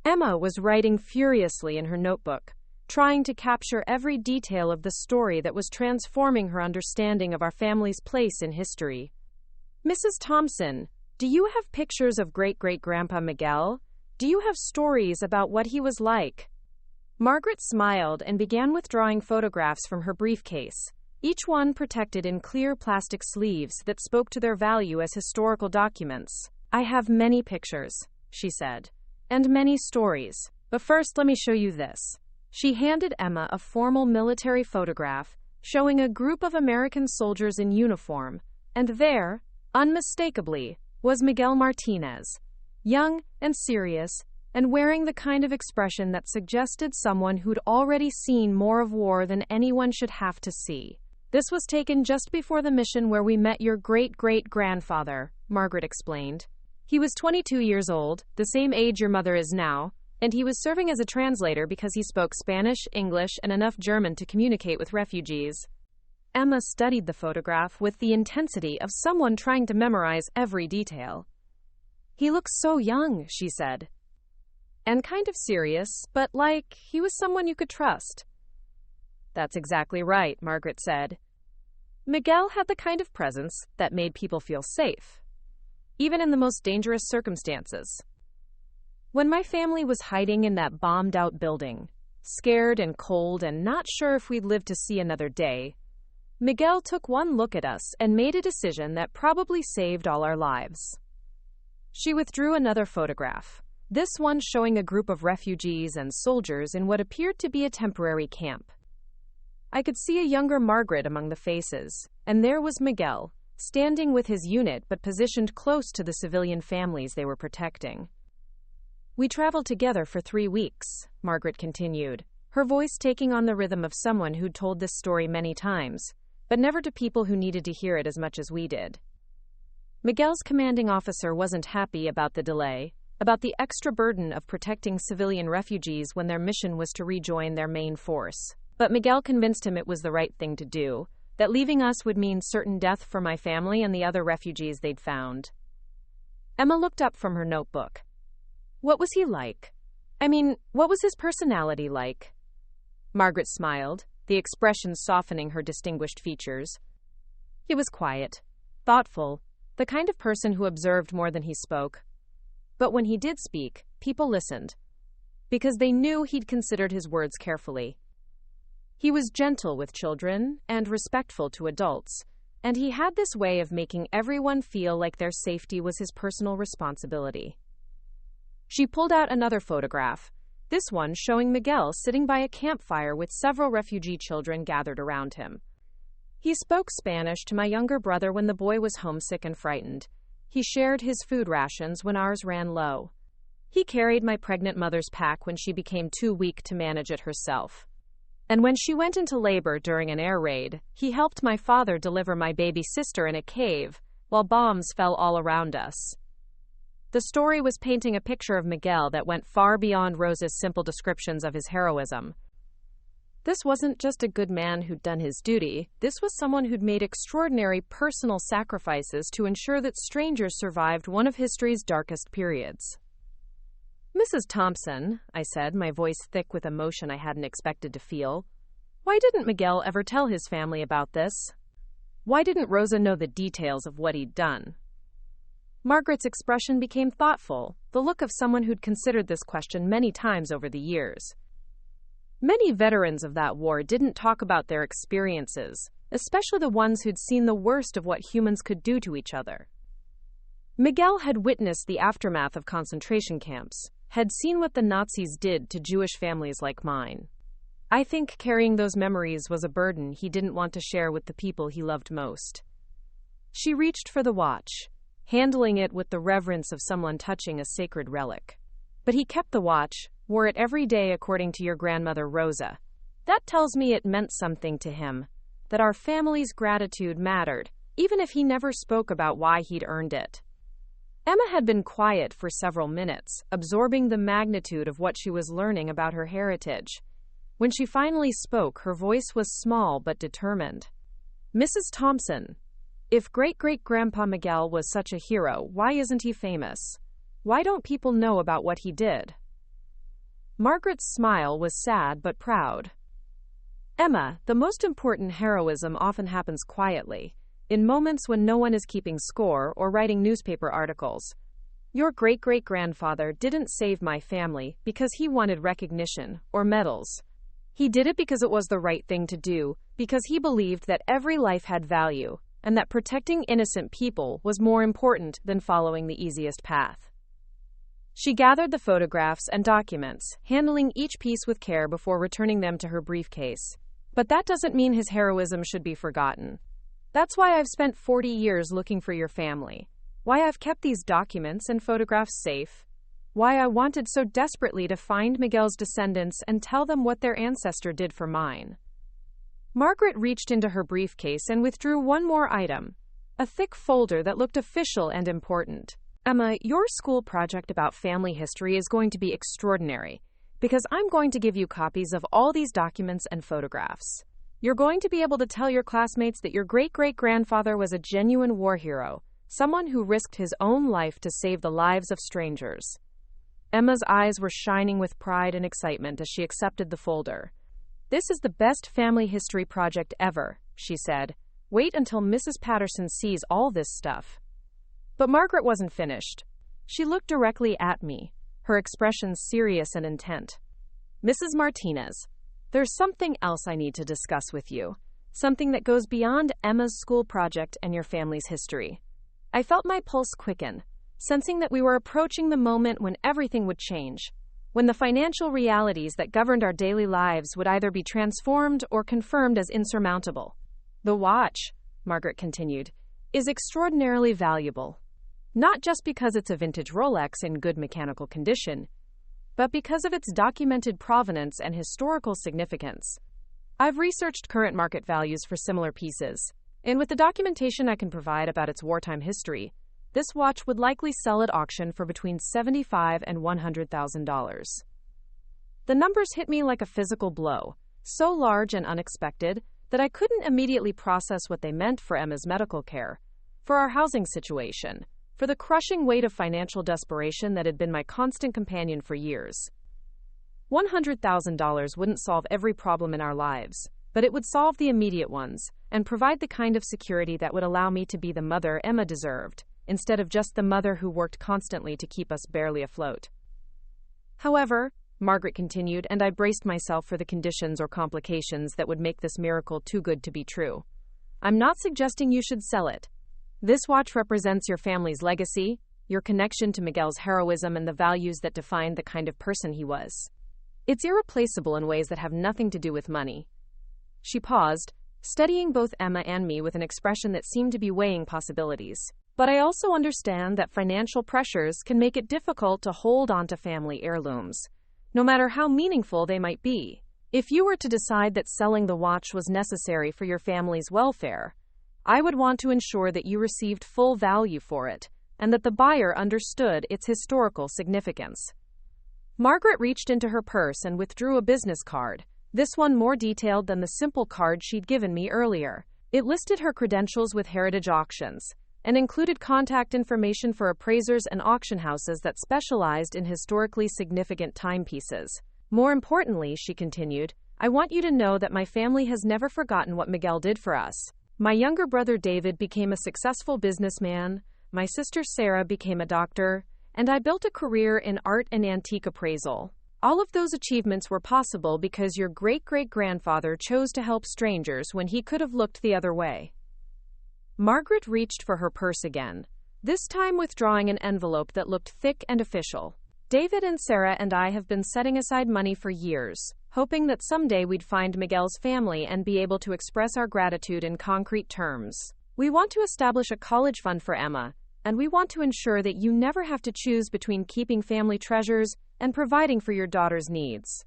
Emma was writing furiously in her notebook, trying to capture every detail of the story that was transforming her understanding of our family's place in history. Mrs. Thompson, do you have pictures of great-great-grandpa Miguel? Do you have stories about what he was like? Margaret smiled and began withdrawing photographs from her briefcase, each one protected in clear plastic sleeves that spoke to their value as historical documents. I have many pictures, she said, and many stories. But first, let me show you this. She handed Emma a formal military photograph showing a group of American soldiers in uniform, and there, unmistakably, was Miguel Martinez, young and serious, and wearing the kind of expression that suggested someone who'd already seen more of war than anyone should have to see. This was taken just before the mission where we met your great-great-grandfather, Margaret explained. He was 22 years old, the same age your mother is now, and he was serving as a translator because he spoke Spanish, English, and enough German to communicate with refugees. Emma studied the photograph with the intensity of someone trying to memorize every detail. He looks so young, she said. And kind of serious, but like he was someone you could trust. That's exactly right, Margaret said. Miguel had the kind of presence that made people feel safe, even in the most dangerous circumstances. When my family was hiding in that bombed-out building, scared and cold and not sure if we'd live to see another day, Miguel took one look at us and made a decision that probably saved all our lives. She withdrew another photograph, this one showing a group of refugees and soldiers in what appeared to be a temporary camp. I could see a younger Margaret among the faces, and there was Miguel, standing with his unit but positioned close to the civilian families they were protecting. We traveled together for 3 weeks, Margaret continued, her voice taking on the rhythm of someone who'd told this story many times, but never to people who needed to hear it as much as we did. Miguel's commanding officer wasn't happy about the delay, about the extra burden of protecting civilian refugees when their mission was to rejoin their main force. But Miguel convinced him it was the right thing to do, that leaving us would mean certain death for my family and the other refugees they'd found. Emma looked up from her notebook. What was he like? I mean, what was his personality like? Margaret smiled, the expression softening her distinguished features. He was quiet, thoughtful, the kind of person who observed more than he spoke. But when he did speak, people listened, because they knew he'd considered his words carefully. He was gentle with children and respectful to adults, and he had this way of making everyone feel like their safety was his personal responsibility. She pulled out another photograph, this one showing Miguel sitting by a campfire with several refugee children gathered around him. He spoke Spanish to my younger brother when the boy was homesick and frightened. He shared his food rations when ours ran low. He carried my pregnant mother's pack when she became too weak to manage it herself. And when she went into labor during an air raid, he helped my father deliver my baby sister in a cave, while bombs fell all around us. The story was painting a picture of Miguel that went far beyond Rose's simple descriptions of his heroism. This wasn't just a good man who'd done his duty, this was someone who'd made extraordinary personal sacrifices to ensure that strangers survived one of history's darkest periods. "Mrs. Thompson," I said, my voice thick with emotion I hadn't expected to feel, "why didn't Miguel ever tell his family about this? Why didn't Rosa know the details of what he'd done?" Margaret's expression became thoughtful, the look of someone who'd considered this question many times over the years. Many veterans of that war didn't talk about their experiences, especially the ones who'd seen the worst of what humans could do to each other. Miguel had witnessed the aftermath of concentration camps, had seen what the Nazis did to Jewish families like mine. I think carrying those memories was a burden he didn't want to share with the people he loved most. She reached for the watch, handling it with the reverence of someone touching a sacred relic. "But he kept the watch, wore it every day according to your grandmother Rosa. That tells me it meant something to him, that our family's gratitude mattered, even if he never spoke about why he'd earned it." Emma had been quiet for several minutes, absorbing the magnitude of what she was learning about her heritage. When she finally spoke, her voice was small but determined. "Mrs. Thompson, if great-great-grandpa Miguel was such a hero, why isn't he famous? Why don't people know about what he did?" Margaret's smile was sad but proud. "Emma, the most important heroism often happens quietly, in moments when no one is keeping score or writing newspaper articles. Your great-great-grandfather didn't save my family because he wanted recognition or medals. He did it because it was the right thing to do, because he believed that every life had value, and that protecting innocent people was more important than following the easiest path." She gathered the photographs and documents, handling each piece with care before returning them to her briefcase. "But that doesn't mean his heroism should be forgotten. That's why I've spent 40 years looking for your family. Why I've kept these documents and photographs safe. Why I wanted so desperately to find Miguel's descendants and tell them what their ancestor did for mine." Margaret reached into her briefcase and withdrew one more item, a thick folder that looked official and important. "Emma, your school project about family history is going to be extraordinary, because I'm going to give you copies of all these documents and photographs. You're going to be able to tell your classmates that your great-great-grandfather was a genuine war hero, someone who risked his own life to save the lives of strangers." Emma's eyes were shining with pride and excitement as she accepted the folder. "This is the best family history project ever," she said. "Wait until Mrs. Patterson sees all this stuff." But Margaret wasn't finished. She looked directly at me, her expression serious and intent. "Mrs. Martinez, there's something else I need to discuss with you, something that goes beyond Emma's school project and your family's history." I felt my pulse quicken, sensing that we were approaching the moment when everything would change, when the financial realities that governed our daily lives would either be transformed or confirmed as insurmountable. "The watch," Margaret continued, "is extraordinarily valuable. Not just because it's a vintage Rolex in good mechanical condition, but because of its documented provenance and historical significance. I've researched current market values for similar pieces, and with the documentation I can provide about its wartime history, this watch would likely sell at auction for between $75,000 and $100,000. The numbers hit me like a physical blow, so large and unexpected that I couldn't immediately process what they meant for Emma's medical care, for our housing situation, for the crushing weight of financial desperation that had been my constant companion for years. $100,000 wouldn't solve every problem in our lives, but it would solve the immediate ones and provide the kind of security that would allow me to be the mother Emma deserved, instead of just the mother who worked constantly to keep us barely afloat. However, Margaret continued, and I braced myself for the conditions or complications that would make this miracle too good to be true. "I'm not suggesting you should sell it. This watch represents your family's legacy, your connection to Miguel's heroism and the values that defined the kind of person he was. It's irreplaceable in ways that have nothing to do with money." She paused, studying both Emma and me with an expression that seemed to be weighing possibilities. "But I also understand that financial pressures can make it difficult to hold on to family heirlooms, no matter how meaningful they might be. If you were to decide that selling the watch was necessary for your family's welfare, I would want to ensure that you received full value for it, and that the buyer understood its historical significance." Margaret reached into her purse and withdrew a business card, This one more detailed than the simple card she'd given me earlier. It listed her credentials with Heritage Auctions and included contact information for appraisers and auction houses that specialized in historically significant timepieces. More importantly, she continued, I want you to know that my family has never forgotten what Miguel did for us. My younger brother David became a successful businessman, my sister Sarah became a doctor, and I built a career in art and antique appraisal. All of those achievements were possible because your great-great-grandfather chose to help strangers when he could have looked the other way. Margaret reached for her purse again, this time withdrawing an envelope that looked thick and official. David and Sarah and I have been setting aside money for years, hoping that someday we'd find Miguel's family and be able to express our gratitude in concrete terms. We want to establish a college fund for Emma, and we want to ensure that you never have to choose between keeping family treasures and providing for your daughter's needs.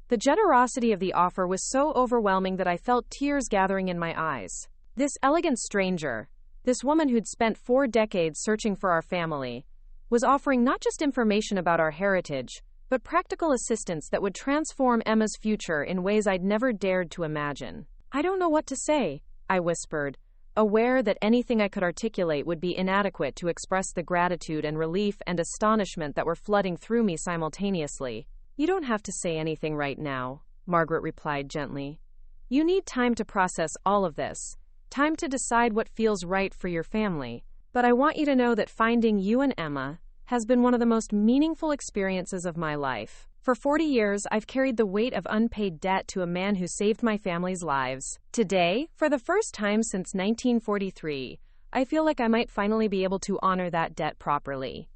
The generosity of the offer was so overwhelming that I felt tears gathering in my eyes. This elegant stranger, this woman who'd spent 4 decades searching for our family, was offering not just information about our heritage, but practical assistance that would transform Emma's future in ways I'd never dared to imagine. I don't know what to say, I whispered, aware that anything I could articulate would be inadequate to express the gratitude and relief and astonishment that were flooding through me simultaneously. You don't have to say anything right now, Margaret replied gently. You need time to process all of this, time to decide what feels right for your family. But I want you to know that finding you and Emma has been one of the most meaningful experiences of my life. For 40 years, I've carried the weight of unpaid debt to a man who saved my family's lives. Today, for the first time since 1943, I feel like I might finally be able to honor that debt properly.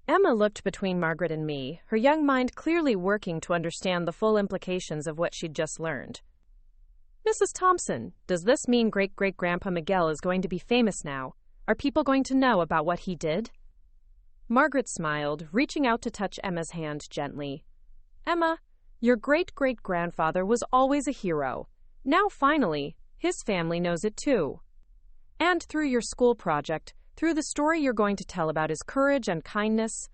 Emma looked between Margaret and me, her young mind clearly working to understand the full implications of what she'd just learned. Mrs. Thompson, does this mean great-great-grandpa Miguel is going to be famous now? Are people going to know about what he did? Margaret smiled, reaching out to touch Emma's hand gently. Emma, your great-great-grandfather was always a hero. Now, finally, his family knows it too. And through your school project, through the story you're going to tell about his courage and kindness,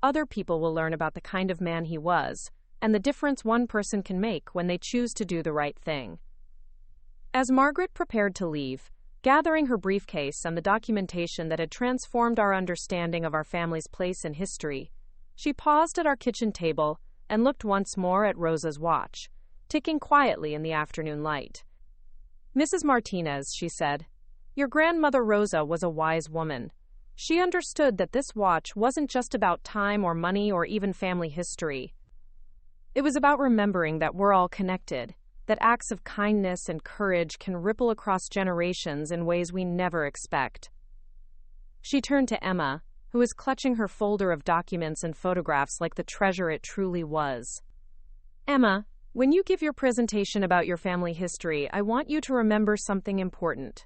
other people will learn about the kind of man he was, and the difference one person can make when they choose to do the right thing. As Margaret prepared to leave, gathering her briefcase and the documentation that had transformed our understanding of our family's place in history, she paused at our kitchen table and looked once more at Rosa's watch, ticking quietly in the afternoon light. Mrs. Martinez, she said, your grandmother Rosa was a wise woman. She understood that this watch wasn't just about time or money or even family history. It was about remembering that we're all connected, that acts of kindness and courage can ripple across generations in ways we never expect. She turned to Emma, who was clutching her folder of documents and photographs like the treasure it truly was. Emma, when you give your presentation about your family history, I want you to remember something important.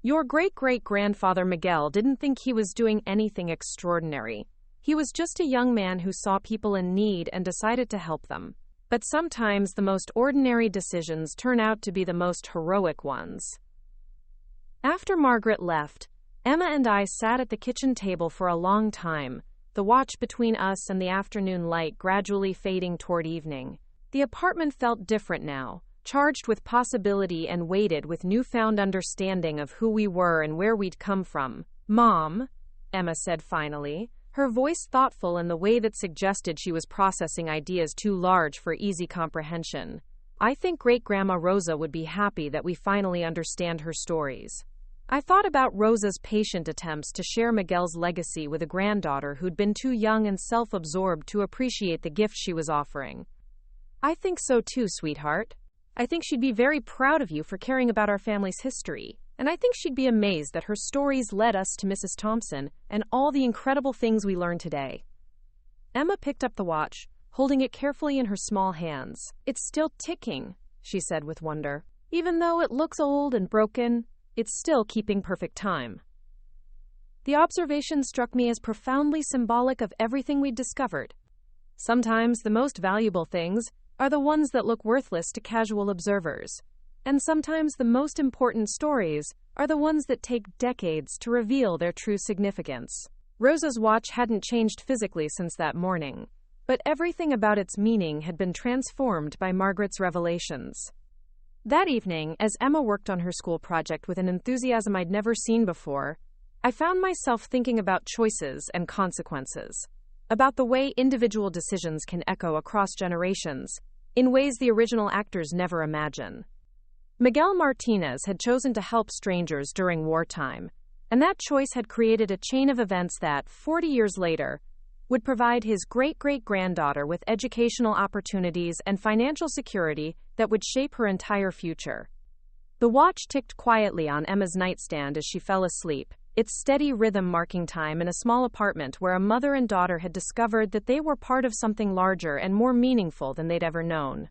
Your great-great-grandfather Miguel didn't think he was doing anything extraordinary. He was just a young man who saw people in need and decided to help them. But sometimes the most ordinary decisions turn out to be the most heroic ones. After Margaret left, Emma and I sat at the kitchen table for a long time, the watch between us and the afternoon light gradually fading toward evening. The apartment felt different now, charged with possibility and weighted with newfound understanding of who we were and where we'd come from. Mom, Emma said finally, her voice thoughtful in the way that suggested she was processing ideas too large for easy comprehension. I think Great-Grandma Rosa would be happy that we finally understand her stories. I thought about Rosa's patient attempts to share Miguel's legacy with a granddaughter who'd been too young and self-absorbed to appreciate the gift she was offering. I think so too, sweetheart. I think she'd be very proud of you for caring about our family's history. And I think she'd be amazed that her stories led us to Mrs. Thompson and all the incredible things we learned today. Emma picked up the watch, holding it carefully in her small hands. It's still ticking, she said with wonder. Even though it looks old and broken, it's still keeping perfect time. The observation struck me as profoundly symbolic of everything we'd discovered. Sometimes the most valuable things are the ones that look worthless to casual observers. And sometimes the most important stories are the ones that take decades to reveal their true significance. Rosa's watch hadn't changed physically since that morning, but but everything about its meaning had been transformed by Margaret's revelations. That evening, as Emma worked on her school project with an enthusiasm I'd never seen before, I found myself thinking about choices and consequences, about the way individual decisions can echo across generations, in ways the original actors never imagine. Miguel Martinez had chosen to help strangers during wartime, and that choice had created a chain of events that, 40 years later, would provide his great-great-granddaughter with educational opportunities and financial security that would shape her entire future. The watch ticked quietly on Emma's nightstand as she fell asleep, its steady rhythm marking time in a small apartment where a mother and daughter had discovered that they were part of something larger and more meaningful than they'd ever known.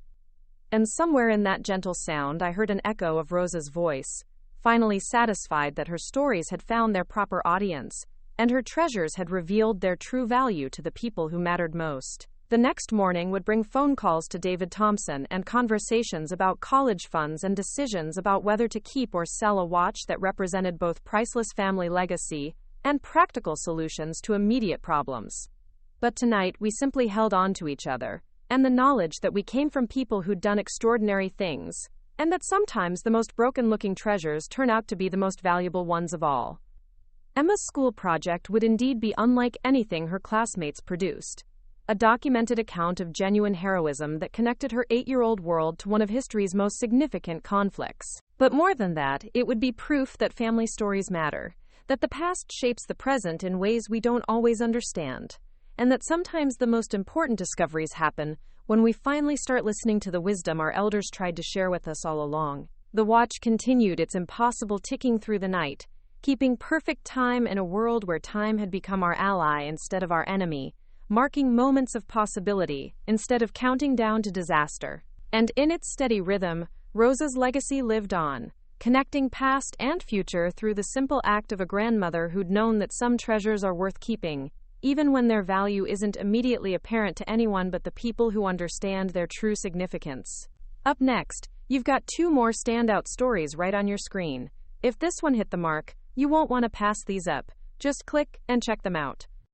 And somewhere in that gentle sound, I heard an echo of Rosa's voice, finally satisfied that her stories had found their proper audience, and her treasures had revealed their true value to the people who mattered most. The next morning would bring phone calls to David Thompson and conversations about college funds and decisions about whether to keep or sell a watch that represented both priceless family legacy and practical solutions to immediate problems. But tonight, we simply held on to each other, and the knowledge that we came from people who'd done extraordinary things, and that sometimes the most broken-looking treasures turn out to be the most valuable ones of all. Emma's school project would indeed be unlike anything her classmates produced. A documented account of genuine heroism that connected her 8-year-old world to one of history's most significant conflicts. But more than that, it would be proof that family stories matter, that the past shapes the present in ways we don't always understand, and that sometimes the most important discoveries happen when we finally start listening to the wisdom our elders tried to share with us all along. The watch continued its impossible ticking through the night, keeping perfect time in a world where time had become our ally instead of our enemy, marking moments of possibility instead of counting down to disaster. And in its steady rhythm, Rosa's legacy lived on, connecting past and future through the simple act of a grandmother who'd known that some treasures are worth keeping, even when their value isn't immediately apparent to anyone but the people who understand their true significance. Up next, you've got 2 more standout stories right on your screen. If this one hit the mark, you won't want to pass these up. Just click and check them out.